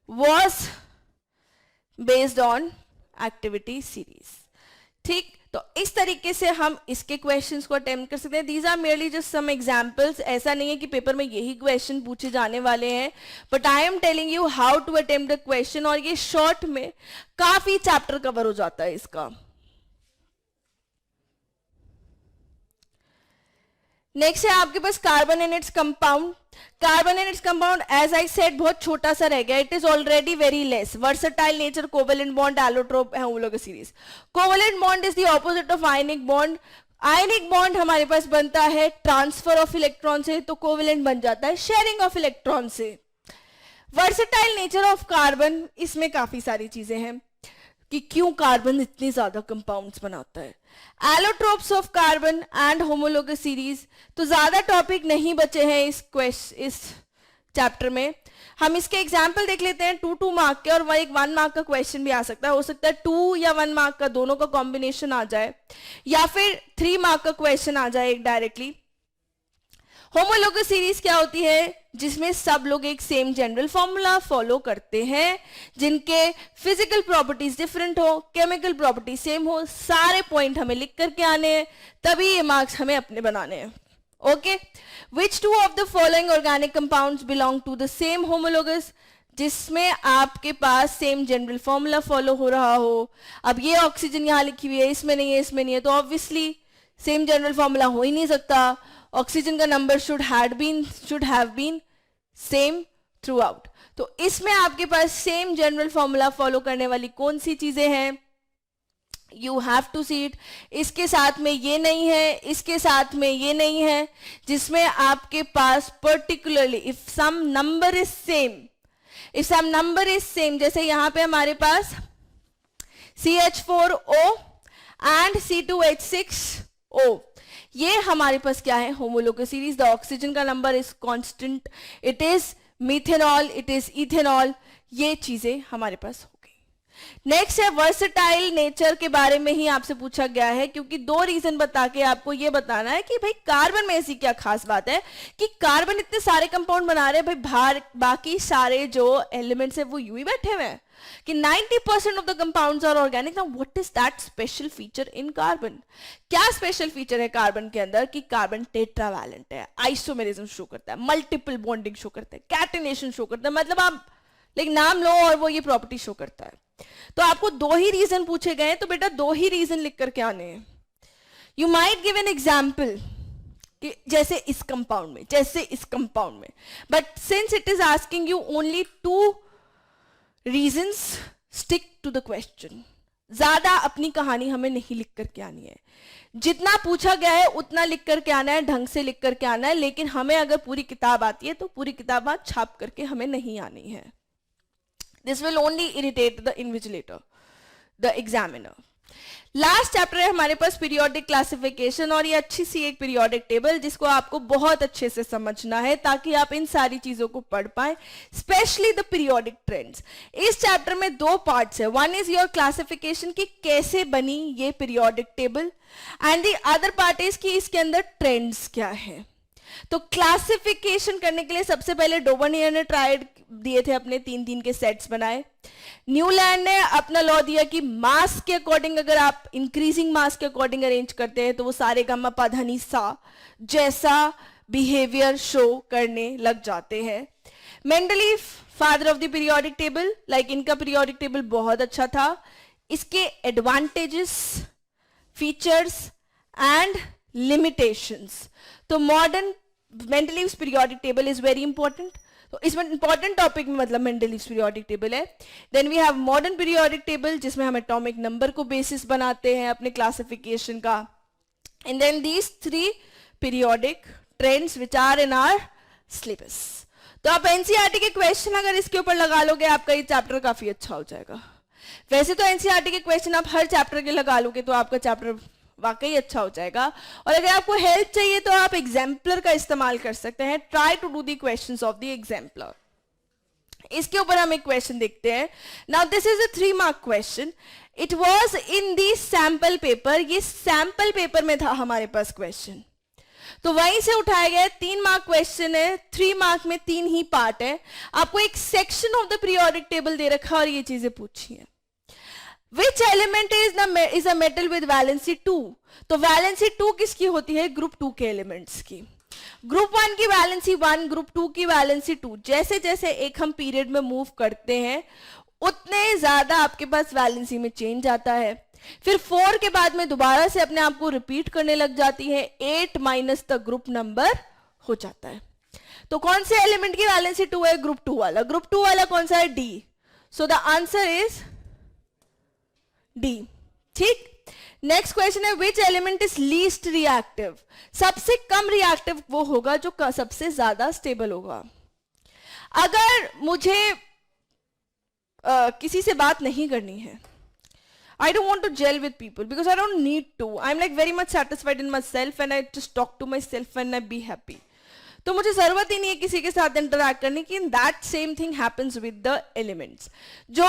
was based on activity series. ठीक, तो इस तरीके से हम इसके क्वेश्चंस को अटेम्प्ट कर सकते हैं. These are merely just some examples. ऐसा नहीं है कि पेपर में यही क्वेश्चन पूछे जाने वाले हैं, but I am telling you how to attempt the question. और ये शॉर्ट में काफी चैप्टर कवर हो जाता है इसका. नेक्स्ट है आपके पास carbon and its compound. Carbon and its compound as I said बहुत छोटा सा रह गया. It is already very less. Versatile nature, covalent bond, allotrope है homologous series. Covalent bond is the opposite of ionic bond. Ionic bond हमारे पास बनता है ट्रांसफर ऑफ इलेक्ट्रॉन से, तो कोवेलेंट बन जाता है शेयरिंग ऑफ इलेक्ट्रॉन से. वर्सेटाइल नेचर ऑफ कार्बन, इसमें काफी सारी चीजें हैं. कि क्यों कार्बन इतनी ज्यादा कंपाउंड्स बनाता है, allotropes of carbon and homologous series. तो ज्यादा टॉपिक नहीं बचे हैं इस चैप्टर में। हम इसके एग्जाम्पल देख लेते हैं 2 मार्क के, और एक 1 मार्क का क्वेश्चन भी आ सकता है। हो सकता है 2 या 1 मार्क का दोनों का कॉम्बिनेशन आ जाए, या फिर 3 मार्क का क्वेश्चन आ जाए एक डायरेक्टली। होमोलोगस सीरीज क्या होती है? जिसमें सब लोग एक सेम जनरल फॉर्मूला फॉलो करते हैं, जिनके फिजिकल प्रॉपर्टीज डिफरेंट हो, केमिकल प्रॉपर्टी सेम हो, सारे पॉइंट हमें लिख करके आने हैं, तभी ये मार्क्स हमें अपने बनाने हैं। Okay, which 2 of the following organic compounds belong to the same homologous? जिसमें आपके पास सेम जनरल फॉर्मूला फॉलो हो रहा हो। अब ये ऑक्सीजन यहाँ लिखी हुई है, इसमें नहीं है, इसमें नहीं है, तो ऑब्वियसली सेम जनरल फॉर्मूला हो ही नहीं सकता। ऑक्सीजन का number should have been same throughout. तो इसमें आपके पास सेम जनरल फॉर्मूला फॉलो करने वाली कौन सी चीजें हैं? You have to see it. इसके साथ में ये नहीं है, इसके साथ में ये नहीं है, जिसमें आपके पास particularly if some number is same, जैसे यहां पे हमारे पास CH4O एंड C2H6O, ये हमारे पास क्या है? Homologous series. द ऑक्सीजन का number is constant, it is methanol, it is ethanol, ये चीजें हमारे पास हो गई। नेक्स्ट है वर्सेटाइल नेचर के बारे में ही आपसे पूछा गया है, क्योंकि 2 रीजन बता के आपको ये बताना है कि भाई कार्बन में ऐसी क्या खास बात है कि कार्बन इतने सारे कंपाउंड बना रहे हैं, भाई बाकी सारे जो एलिमेंट्स है वो यूं ही बैठे हुए हैं कि 90% of the compounds are organic. Now what is that special feature in carbon? क्या स्पेशल फीचर है कार्बन के अंदर कि कार्बन टेट्रावैलेंट है, आइसोमेरिज्म शो करता है, मल्टीपल बॉन्डिंग शो करता है, कैटेनेशन शो करता है, मतलब आप नाम लो और वो ये प्रॉपर्टी शो करता है। तो आपको 2 ही रीजन पूछे गए, तो बेटा 2 ही रीजन लिख करके आने हैं। You might give an example कि जैसे इस कंपाउंड में, but since it is asking you only 2 reasons, stick to the question. ज्यादा अपनी कहानी हमें नहीं लिख करके आनी है, जितना पूछा गया है उतना लिख करके आना है, ढंग से लिख करके आना है। लेकिन हमें अगर पूरी किताब आती है तो पूरी किताब आज छाप करके हमें नहीं आनी है। This will only irritate the invigilator, the examiner. Last chapter है हमारे पास पीरियोडिक क्लासिफिकेशन, और ये अच्छी सी एक पीरियोडिक टेबल जिसको आपको बहुत अच्छे से समझना है ताकि आप इन सारी चीजों को पढ़ पाए, स्पेशली द पीरियोडिक ट्रेंड्स। इस चैप्टर में 2 पार्ट्स है, वन इज योर क्लासिफिकेशन कि कैसे बनी ये periodic table, and the other part is कि इसके अंदर ट्रेंड्स क्या है। तो क्लासिफिकेशन करने के लिए सबसे पहले डोबर्नियर ने ट्राइड दिए थे, अपने 3-3 के सेट्स बनाए। न्यूलैंड ने अपना लॉ दिया कि मास के अकॉर्डिंग अगर आप इंक्रीजिंग मास के अकॉर्डिंग अरेंज करते हैं तो वो सारे गामा पाधानी सा जैसा बिहेवियर शो करने लग जाते हैं। Mendeleev father of the periodic table, इनका पीरियोडिक टेबल बहुत अच्छा था। इसके एडवांटेजेस, फीचर्स एंड लिमिटेशंस। तो modern Mendeleev's periodic table is very important. तो इसमें इंपॉर्टेंट टॉपिक में मतलब मेंडलीव्स पीरियोडिक टेबल है। Then we have modern periodic table जिसमें हम एटॉमिक नंबर को बेसिस बनाते हैं अपने क्लासिफिकेशन का। And then these 3 periodic trends which are in our syllabus. तो आप एनसीईआरटी के क्वेश्चन अगर इसके ऊपर लगा लोगे आपका ये चैप्टर काफी अच्छा हो जाएगा। वैसे तो एनसीईआरटी के क्वेश्चन आप हर चैप्टर के लगा लोगे तो आपका चैप्टर वाकई अच्छा हो जाएगा। और अगर आपको हेल्प चाहिए तो आप एग्जाम्पलर का इस्तेमाल कर सकते हैं। Try to do the questions of the exemplar. इसके ऊपर हम एक क्वेश्चन देखते हैं। Now this is a 3 mark question. It was in the sample paper. ये सैंपल पेपर में था हमारे पास क्वेश्चन, तो वहीं से उठाया गया। 3 मार्क क्वेश्चन है, 3 मार्क में 3 ही पार्ट है। आपको एक section of the periodic table दे रखा और ये चीजें पूछी है। Which element is a metal with valency 2? तो valency 2 किसकी होती है? ग्रुप 2 के एलिमेंट्स की। ग्रुप 1 की वैलेंसी 1, ग्रुप 2 की वैलेंसी 2। जैसे जैसे एक हम पीरियड में मूव करते हैं उतने ज्यादा आपके पास वैलेंसी में चेंज आता है। फिर 4 के बाद में दोबारा से अपने आप को रिपीट करने लग जाती है। 8 माइनस तक ग्रुप नंबर हो जाता है। तो कौन से एलिमेंट की वैलेंसी 2 है? ग्रुप 2 वाला। ग्रुप 2 वाला कौन सा है? D. So the answer is D. ठीक। नेक्स्ट क्वेश्चन है which element is least reactive? सबसे कम रिएक्टिव वो होगा जो सबसे ज्यादा स्टेबल होगा। अगर मुझे किसी से बात नहीं करनी है, I don't want to gel with people because I don't need to. I'm like very much satisfied in myself and I just talk to myself and I be happy. तो मुझे जरूरत ही नहीं है किसी के साथ इंटरैक्ट करने की. That same thing happens with the elements. जो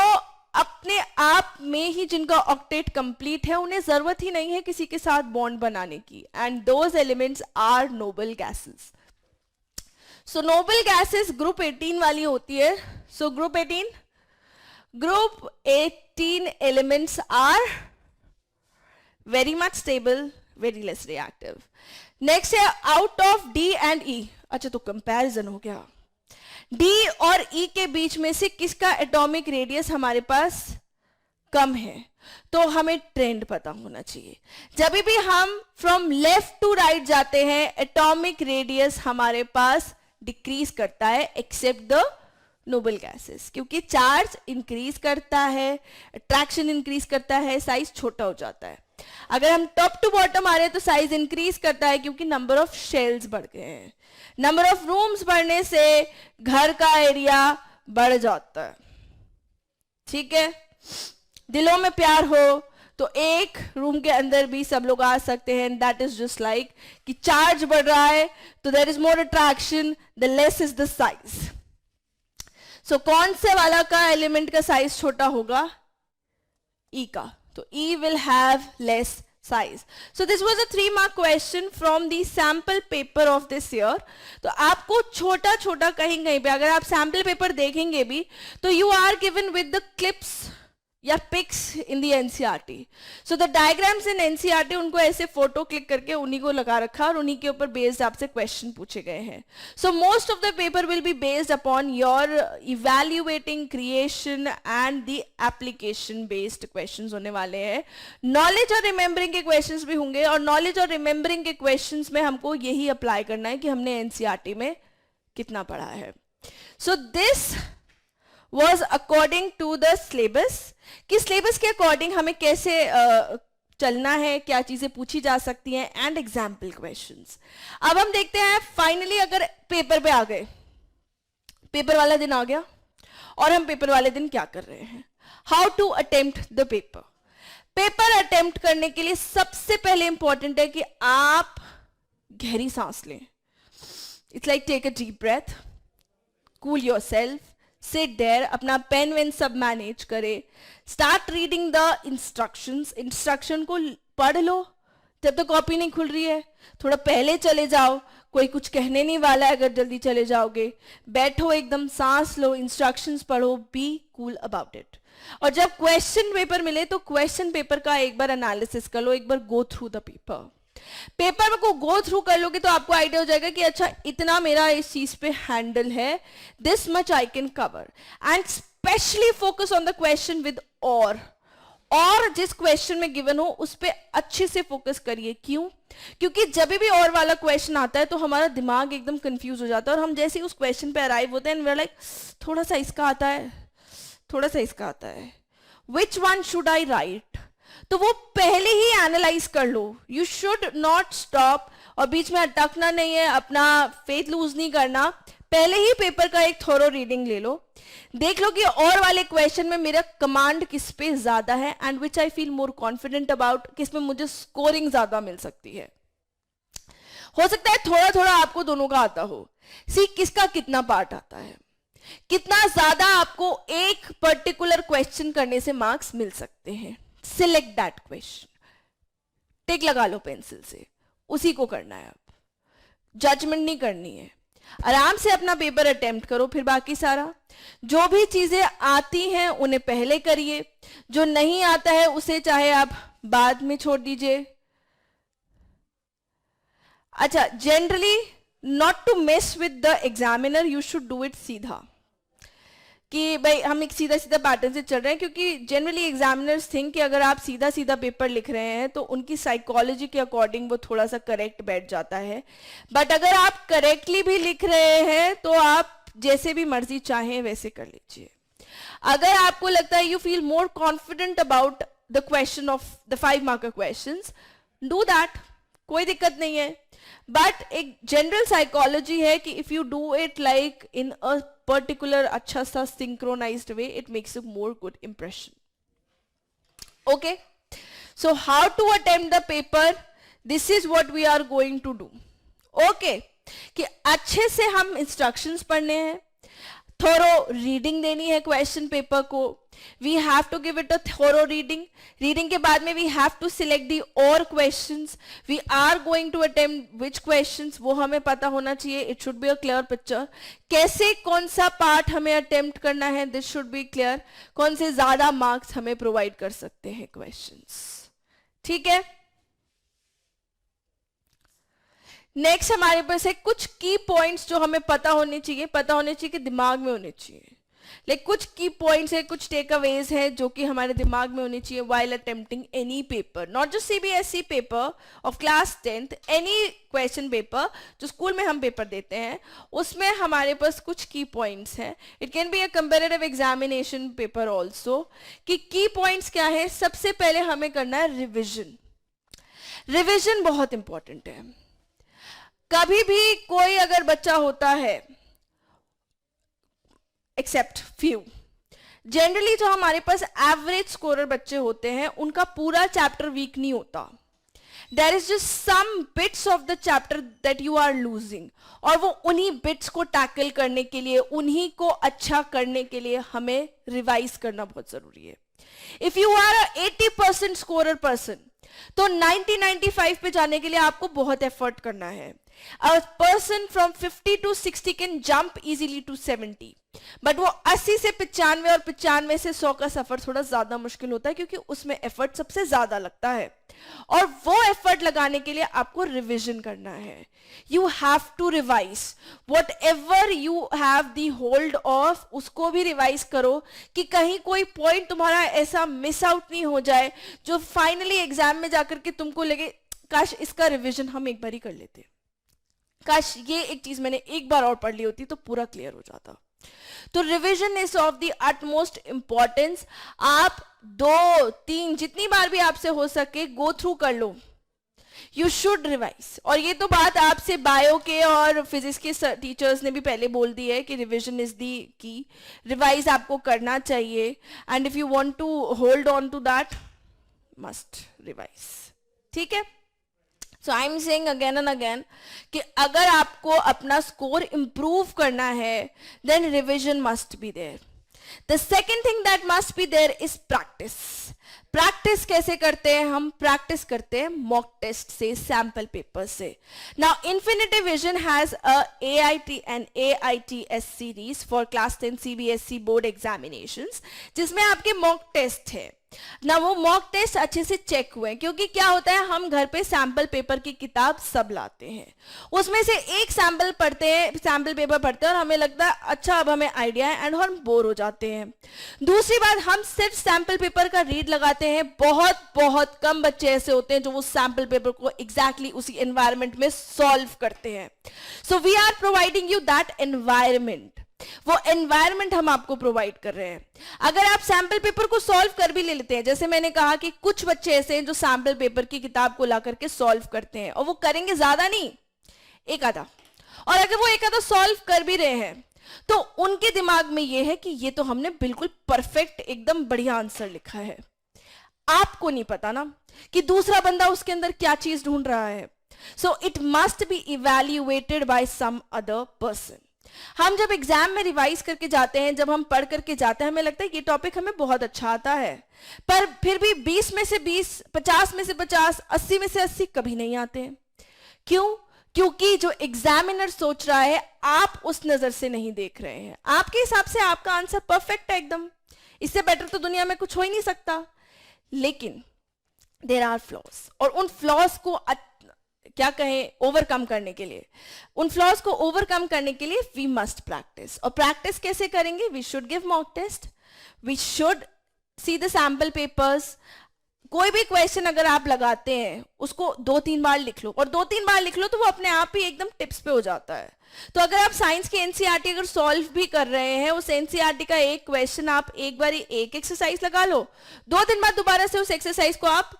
अपने आप में ही जिनका ऑक्टेट कंप्लीट है उन्हें जरूरत ही नहीं है किसी के साथ बॉन्ड बनाने की. And those elements are noble gases. So noble gases group 18 वाली होती है. So group 18 elements are very much stable, very less reactive. Next है out of D and E. अच्छा तो कंपैरिजन हो गया. D और E के बीच में से किसका एटॉमिक रेडियस हमारे पास कम है. तो हमें ट्रेंड पता होना चाहिए. जब भी हम फ्रॉम लेफ्ट टू राइट जाते हैं एटॉमिक रेडियस हमारे पास डिक्रीज करता है एक्सेप्ट द नोबल गैसेस, क्योंकि चार्ज इंक्रीज करता है, अट्रैक्शन इंक्रीज करता है, साइज छोटा हो जाता है. अगर हम टॉप टू बॉटम आ रहे हैं तो साइज इंक्रीज करता है क्योंकि नंबर ऑफ शेल्स बढ़ गए हैं. नंबर ऑफ रूम्स बढ़ने से घर का एरिया बढ़ जाता है. ठीक है. दिलों में प्यार हो तो एक रूम के अंदर भी सब लोग आ सकते हैं. दैट इज जस्ट लाइक कि चार्ज बढ़ रहा है तो there is more attraction, the less is the size. So कौन से वाला का एलिमेंट का साइज छोटा होगा? E का. तो E will have less size. So this was a 3-mark question from the sample paper of this year. तो आपको छोटा छोटा कहीं कहीं पे अगर आप सैम्पल पेपर देखेंगे भी तो you are given with the clips या pics in the NCERT. So the diagrams in NCERT उनको ऐसे फोटो क्लिक करके उन्हीं को लगा रखा और उन्हीं के ऊपर बेस्ड आपसे क्वेश्चन पूछे गए हैं. So most of the paper will be based upon your evaluating creation and the application based questions होने वाले हैं. नॉलेज और रिमेंबरिंग के क्वेश्चंस भी होंगे और नॉलेज और रिमेंबरिंग के क्वेश्चंस में हमको यही अप्लाई करना है कि हमने एनसीईआरटी में कितना पढ़ा है. So this was according to the syllabus. कि सिलेबस के अकॉर्डिंग हमें कैसे चलना है, क्या चीजें पूछी जा सकती हैं एंड एग्जाम्पल क्वेश्चंस. अब हम देखते हैं फाइनली अगर पेपर पे आ गए, पेपर वाला दिन आ गया और हम पेपर वाले दिन क्या कर रहे हैं. How to attempt the paper. Paper attempt करने के लिए सबसे पहले इंपॉर्टेंट है कि आप गहरी सांस लें. It's like take a deep breath, cool yourself, sit there, अपना पेन वेन सब मैनेज करे, start reading the instructions. Instruction को पढ़ लो. जब तक कॉपी नहीं खुल रही है थोड़ा पहले चले जाओ, कोई कुछ कहने नहीं वाला है अगर जल्दी चले जाओगे. बैठो, एकदम सांस लो, इंस्ट्रक्शंस पढ़ो, बी कूल अबाउट इट. और जब क्वेश्चन पेपर मिले तो क्वेश्चन पेपर का एक बार एनालिसिस कर लो, एक बार go through the paper. Paper को गो थ्रू कर लोगे तो आपको आइडिया हो जाएगा कि अच्छा इतना मेरा इस चीज पे हैंडल है, this much I can cover. And specially focus on the question with और जिस क्वेश्चन में गिवन हो उस पे अच्छे से फोकस करिए. क्यों? क्योंकि जब भी और वाला क्वेश्चन आता है तो हमारा दिमाग एकदम कंफ्यूज हो जाता है और हम जैसे ही उस क्वेश्चन पे अराइव होते हैं वी आर लाइक थोड़ा सा इसका आता है, थोड़ा सा इसका आता है, which one should I right. तो वो पहले ही एनालाइज कर लो. यू शुड नॉट स्टॉप और बीच में अटकना नहीं है, अपना फेथ लूज नहीं करना. पहले ही पेपर का एक थोरो रीडिंग ले लो, देख लो कि और वाले क्वेश्चन में मेरा कमांड किस पे ज्यादा है and which I feel more confident about, किस में मुझे स्कोरिंग ज्यादा मिल सकती है. हो सकता है थोड़ा थोड़ा आपको दोनों का आता हो. सी किसका कितना पार्ट आता है, कितना ज्यादा आपको एक पर्टिकुलर क्वेश्चन करने से मार्क्स मिल सकते हैं. सिलेक्ट दैट क्वेश्चन, टिक लगा लो पेंसिल से, उसी को करना है. अब जजमेंट नहीं करनी है, आराम से अपना पेपर अटेम्प्ट करो. फिर बाकी सारा जो भी चीजें आती हैं उन्हें पहले करिए, जो नहीं आता है उसे चाहे आप बाद में छोड़ दीजिए. अच्छा, generally not to mess with the examiner, you should do it सीधा. कि भाई हम एक सीधा सीधा पैटर्न से चल रहे हैं, क्योंकि जनरली एग्जामिनर्स थिंक कि अगर आप सीधा सीधा पेपर लिख रहे हैं तो उनकी साइकोलॉजी के अकॉर्डिंग वो थोड़ा सा करेक्ट बैठ जाता है. बट अगर आप करेक्टली भी लिख रहे हैं तो आप जैसे भी मर्जी चाहें वैसे कर लीजिए. अगर आपको लगता है you feel more confident about the question of the 5 marker questions, do that, कोई दिक्कत नहीं है. बट एक जनरल साइकोलॉजी है कि if you do it like in a particular अच्छा सा synchronised way, it makes a more good impression. Okay, so how to attempt the paper, this is what we are going to do. Okay, कि अच्छे से हम instructions पढ़ने हैं, थोरो reading देनी है क्वेश्चन पेपर को, we have to give it a thorough reading, reading के बाद में we have to select the और questions, we are going to attempt which questions, वो हमें पता होना चाहिए, it should be a clear picture, कैसे कौन सा पार्ट हमें अटेम्प्ट करना है, दिस शुड बी क्लियर, कौन से ज्यादा मार्क्स हमें प्रोवाइड कर सकते हैं क्वेश्चंस, ठीक है। नेक्स्ट हमारे पास है कुछ की पॉइंट्स जो हमें पता होने चाहिए कि दिमाग में होने चाहिए, लाइक कुछ की पॉइंट्स है, कुछ टेक अवेज है जो कि हमारे दिमाग में होने चाहिए while attempting any paper, not just CBSE paper of class 10th, any question paper जो स्कूल में हम पेपर देते हैं, उसमें हमारे पास कुछ की पॉइंट्स हैं। It can be a comparative examination paper also, कि की पॉइंट्स क्या है। सबसे पहले हमें करना है रिविजन, रिविजन बहुत इंपॉर्टेंट है। कभी भी कोई अगर बच्चा होता है, एक्सेप्ट फ्यू, जनरली जो हमारे पास एवरेज स्कोरर बच्चे होते हैं उनका पूरा चैप्टर वीक नहीं होता, there is just some bits of the chapter that you are losing, और वो उन्हीं बिट्स को टैकल करने के लिए, उन्हीं को अच्छा करने के लिए हमें रिवाइज करना बहुत जरूरी है। If you are a 80% scorer person, तो 90-95 पे जाने के लिए आपको बहुत एफर्ट करना है। A person from 50 to 60 can jump easily to 70, but वो 80 से 95 और 95 से 100 का सफर थोड़ा ज्यादा मुश्किल होता है, क्योंकि उसमें एफर्ट सबसे ज्यादा लगता है, और वो एफर्ट लगाने के लिए आपको रिवीजन करना है। You have to revise whatever you have the hold of, उसको भी रिवाइज करो कि कहीं कोई पॉइंट तुम्हारा ऐसा मिस आउट नहीं हो जाए जो फाइनली एग्जाम में जाकर के तुमको लगे काश इसका रिविजन हम एक बार ही कर लेते, काश ये एक चीज मैंने एक बार और पढ़ ली होती तो पूरा क्लियर हो जाता। तो revision is of the utmost importance. आप 2-3 जितनी बार भी आपसे हो सके गो थ्रू कर लो, यू शुड रिवाइज। और ये तो बात आपसे बायो के और फिजिक्स के टीचर्स ने भी पहले बोल दी है कि रिवीजन इज दी की, रिवाइज आपको करना चाहिए, and if you want to hold on to that must revise, ठीक है। So I am saying again and again कि अगर आपको अपना स्कोर इंप्रूव करना है then revision must be there. The second thing that must be there is practice. Practice कैसे करते हैं हम? प्रैक्टिस करते हैं मॉक टेस्ट से, सैंपल पेपर से। Now Infinity Vision has a AIT and AITS series for class 10 CBSE board examinations, जिसमें आपके मॉक टेस्ट है ना। वो मॉक टेस्ट अच्छे से चेक हुए, क्योंकि क्या होता है हम घर पे सैंपल पेपर की किताब सब लाते हैं, उसमें से एक सैंपल पढ़ते हैं, सैंपल पेपर पढ़ते हैं और हमें लगता है अच्छा अब हमें आइडिया है, एंड हम बोर हो जाते हैं। दूसरी बात, हम सिर्फ सैंपल पेपर का रीड लगाते हैं, बहुत बहुत कम बच्चे ऐसे होते हैं जो वो सैंपल पेपर को एग्जैक्टली उसी एनवायरमेंट में सॉल्व करते हैं। So we are providing you that environment, वो एनवायरमेंट हम आपको प्रोवाइड कर रहे हैं। अगर आप सैंपल पेपर को सॉल्व कर भी ले लेते हैं, जैसे मैंने कहा कि कुछ बच्चे ऐसे हैं जो सैंपल पेपर की किताब को ला करके सॉल्व करते हैं, और वो करेंगे ज्यादा नहीं, एक आधा, और अगर वो एक आधा सॉल्व कर भी रहे हैं तो उनके दिमाग में ये है कि ये तो हमने बिल्कुल परफेक्ट एकदम बढ़िया आंसर लिखा है। आपको नहीं पता ना कि दूसरा बंदा उसके अंदर क्या चीज ढूंढ रहा है। So it must be evaluated by some other person. हम जब एग्जाम में रिवाइज करके जाते हैं, जब हम पढ़ करके जाते हैं, हमें लगता है ये टॉपिक हमें बहुत अच्छा आता है, पर फिर भी 20 में से 20, 50 में से 50, 80 में से 80 कभी नहीं आते हैं। क्यों? क्योंकि जो एग्जामिनर सोच रहा है आप उस नजर से नहीं देख रहे हैं। आपके हिसाब से आपका आंसर परफेक्ट है एकदम, इससे बेटर तो दुनिया में कुछ हो ही नहीं सकता, लेकिन देयर आर फ्लॉज, और उन फ्लॉज को क्या कहें ओवरकम करने के लिए, उन फ्लॉज को ओवरकम करने के लिए वी मस्ट प्रैक्टिस। और प्रैक्टिस कैसे करेंगे? We should give mock test, we should see the sample papers. कोई भी क्वेश्चन अगर आप लगाते हैं उसको 2-3 बार लिख लो, और 2-3 बार लिख लो तो वो अपने आप ही एकदम टिप्स पे हो जाता है। तो अगर आप साइंस के एनसीईआरटी अगर सॉल्व भी कर रहे हैं, उस एनसीईआरटी का एक क्वेश्चन आप एक बार एक एक्सरसाइज लगा लो, 2 दिन बाद दोबारा से उस एक्सरसाइज को आप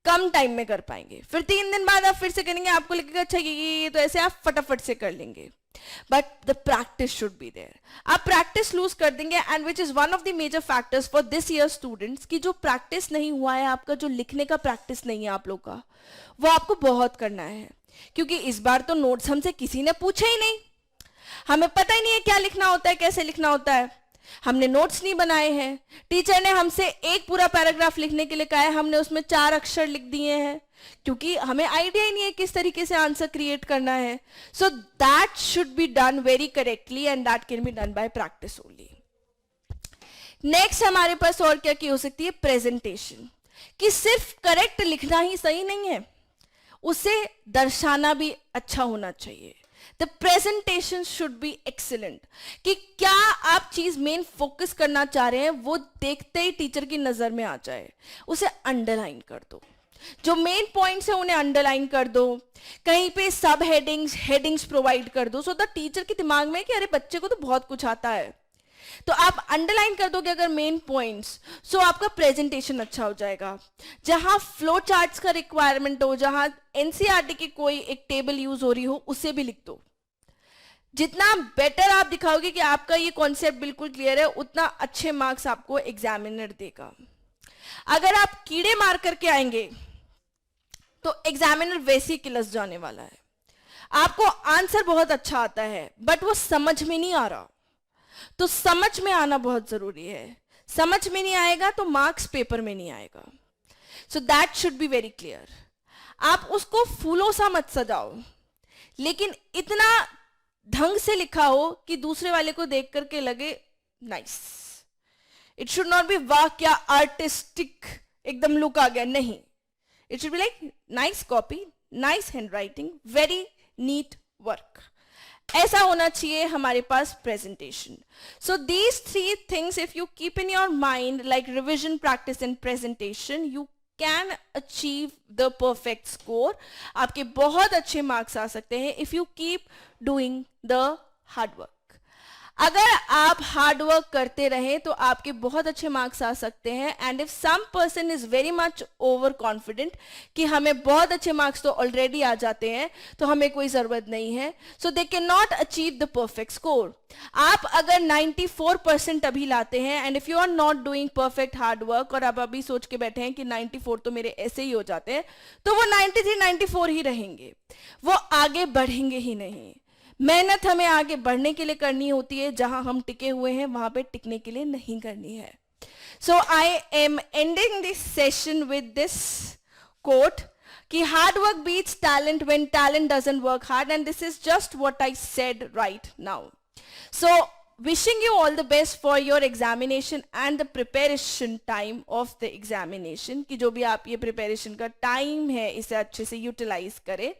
कम टाइम में कर पाएंगे, फिर 3 दिन बाद आप फिर से करेंगे, आपको लगेगा अच्छा ये तो ऐसे आप फटाफट से कर लेंगे, but the practice should be there. आप प्रैक्टिस लूज कर देंगे, and which is one of the major factors for this year students की जो प्रैक्टिस नहीं हुआ है, आपका जो लिखने का प्रैक्टिस नहीं है आप लोग का, वो आपको बहुत करना है, क्योंकि इस बार तो नोट्स हमसे किसी ने पूछे ही नहीं, हमें पता ही नहीं है क्या लिखना होता है, कैसे लिखना होता है, हमने नोट्स नहीं बनाए हैं, टीचर ने हमसे एक पूरा पैराग्राफ लिखने के लिए कहा है, हमने उसमें 4 अक्षर लिख दिए हैं, क्योंकि हमें आइडिया ही नहीं है किस तरीके से आंसर क्रिएट करना है। So that should be done very correctly and that can be done bye practice only. Next हमारे पास और क्या की हो सकती है, प्रेजेंटेशन, कि सिर्फ करेक्ट लिखना ही सही नहीं है, उसे दर्शाना भी अच्छा होना चाहिए। The presentation should be excellent, कि क्या आप चीज मेन फोकस करना चाह रहे हैं वो देखते ही टीचर की नजर में आ जाए, उसे अंडरलाइन कर दो, जो मेन पॉइंट्स है उन्हें अंडरलाइन कर दो, कहीं पे सब हेडिंग्स प्रोवाइड कर दो, सो द टीचर के दिमाग में कि अरे बच्चे को तो बहुत कुछ आता है, तो आप अंडरलाइन कर दोगे अगर मेन पॉइंट्स, सो आपका प्रेजेंटेशन अच्छा हो जाएगा। जहां फ्लो चार्ट्स का रिक्वायरमेंट हो, जहां एनसीईआरटी की कोई एक टेबल यूज हो रही हो, उसे भी लिख दो। जितना बेटर आप दिखाओगे कि आपका ये कॉन्सेप्ट बिल्कुल क्लियर है, उतना अच्छे मार्क्स आपको एग्जामिनर देगा। अगर आप कीड़े मार करके आएंगे तो एग्जामिनर वैसे ही किलस जाने वाला है। आपको आंसर बहुत अच्छा आता है बट वो समझ में नहीं आ रहा, तो समझ में आना बहुत जरूरी है। समझ में नहीं आएगा तो मार्क्स पेपर में नहीं आएगा। So that should be very clear. आप उसको फूलों सा मत सजाओ, लेकिन इतना ढंग से लिखा हो कि दूसरे वाले को देख करके लगे nice. It should not be वाह क्या आर्टिस्टिक एकदम लुक आ गया, नहीं। It should be like nice copy, nice hand writing, very neat work. ऐसा होना चाहिए हमारे पास presentation. So these 3 things if you keep in your mind, like revision, practice and presentation, you can achieve the perfect score. आपके बहुत अच्छे marks आ सकते हैं if you keep doing the hard work. अगर आप हार्ड वर्क करते रहे तो आपके बहुत अच्छे मार्क्स आ सकते हैं। And if some person is very much over confident कि हमें बहुत अच्छे मार्क्स तो ऑलरेडी आ जाते हैं तो हमें कोई जरूरत नहीं है, so they can not achieve the perfect score. आप अगर 94% अभी लाते हैं and if you are not doing perfect hard work, और आप अभी सोच के बैठे हैं कि 94 तो मेरे ऐसे ही हो जाते हैं, तो वो 93, 94 ही रहेंगे, वो आगे बढ़ेंगे ही नहीं। मेहनत हमें आगे बढ़ने के लिए करनी होती है, जहां हम टिके हुए हैं वहां पे टिकने के लिए नहीं करनी है। So I am ending this session with this quote कि hard work beats talent when talent doesn't work hard, and this is just what I said right now. So wishing you all the best for your examination and the preparation time of the examination, कि जो भी आप ये preparation का time है इसे अच्छे से utilize करें।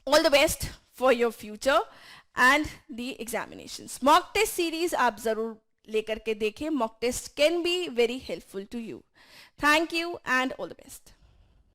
All the best for your future and the examinations. Mock test series आप जरूर लेकर के देखें. Mock test can be very helpful to you. Thank you and all the best.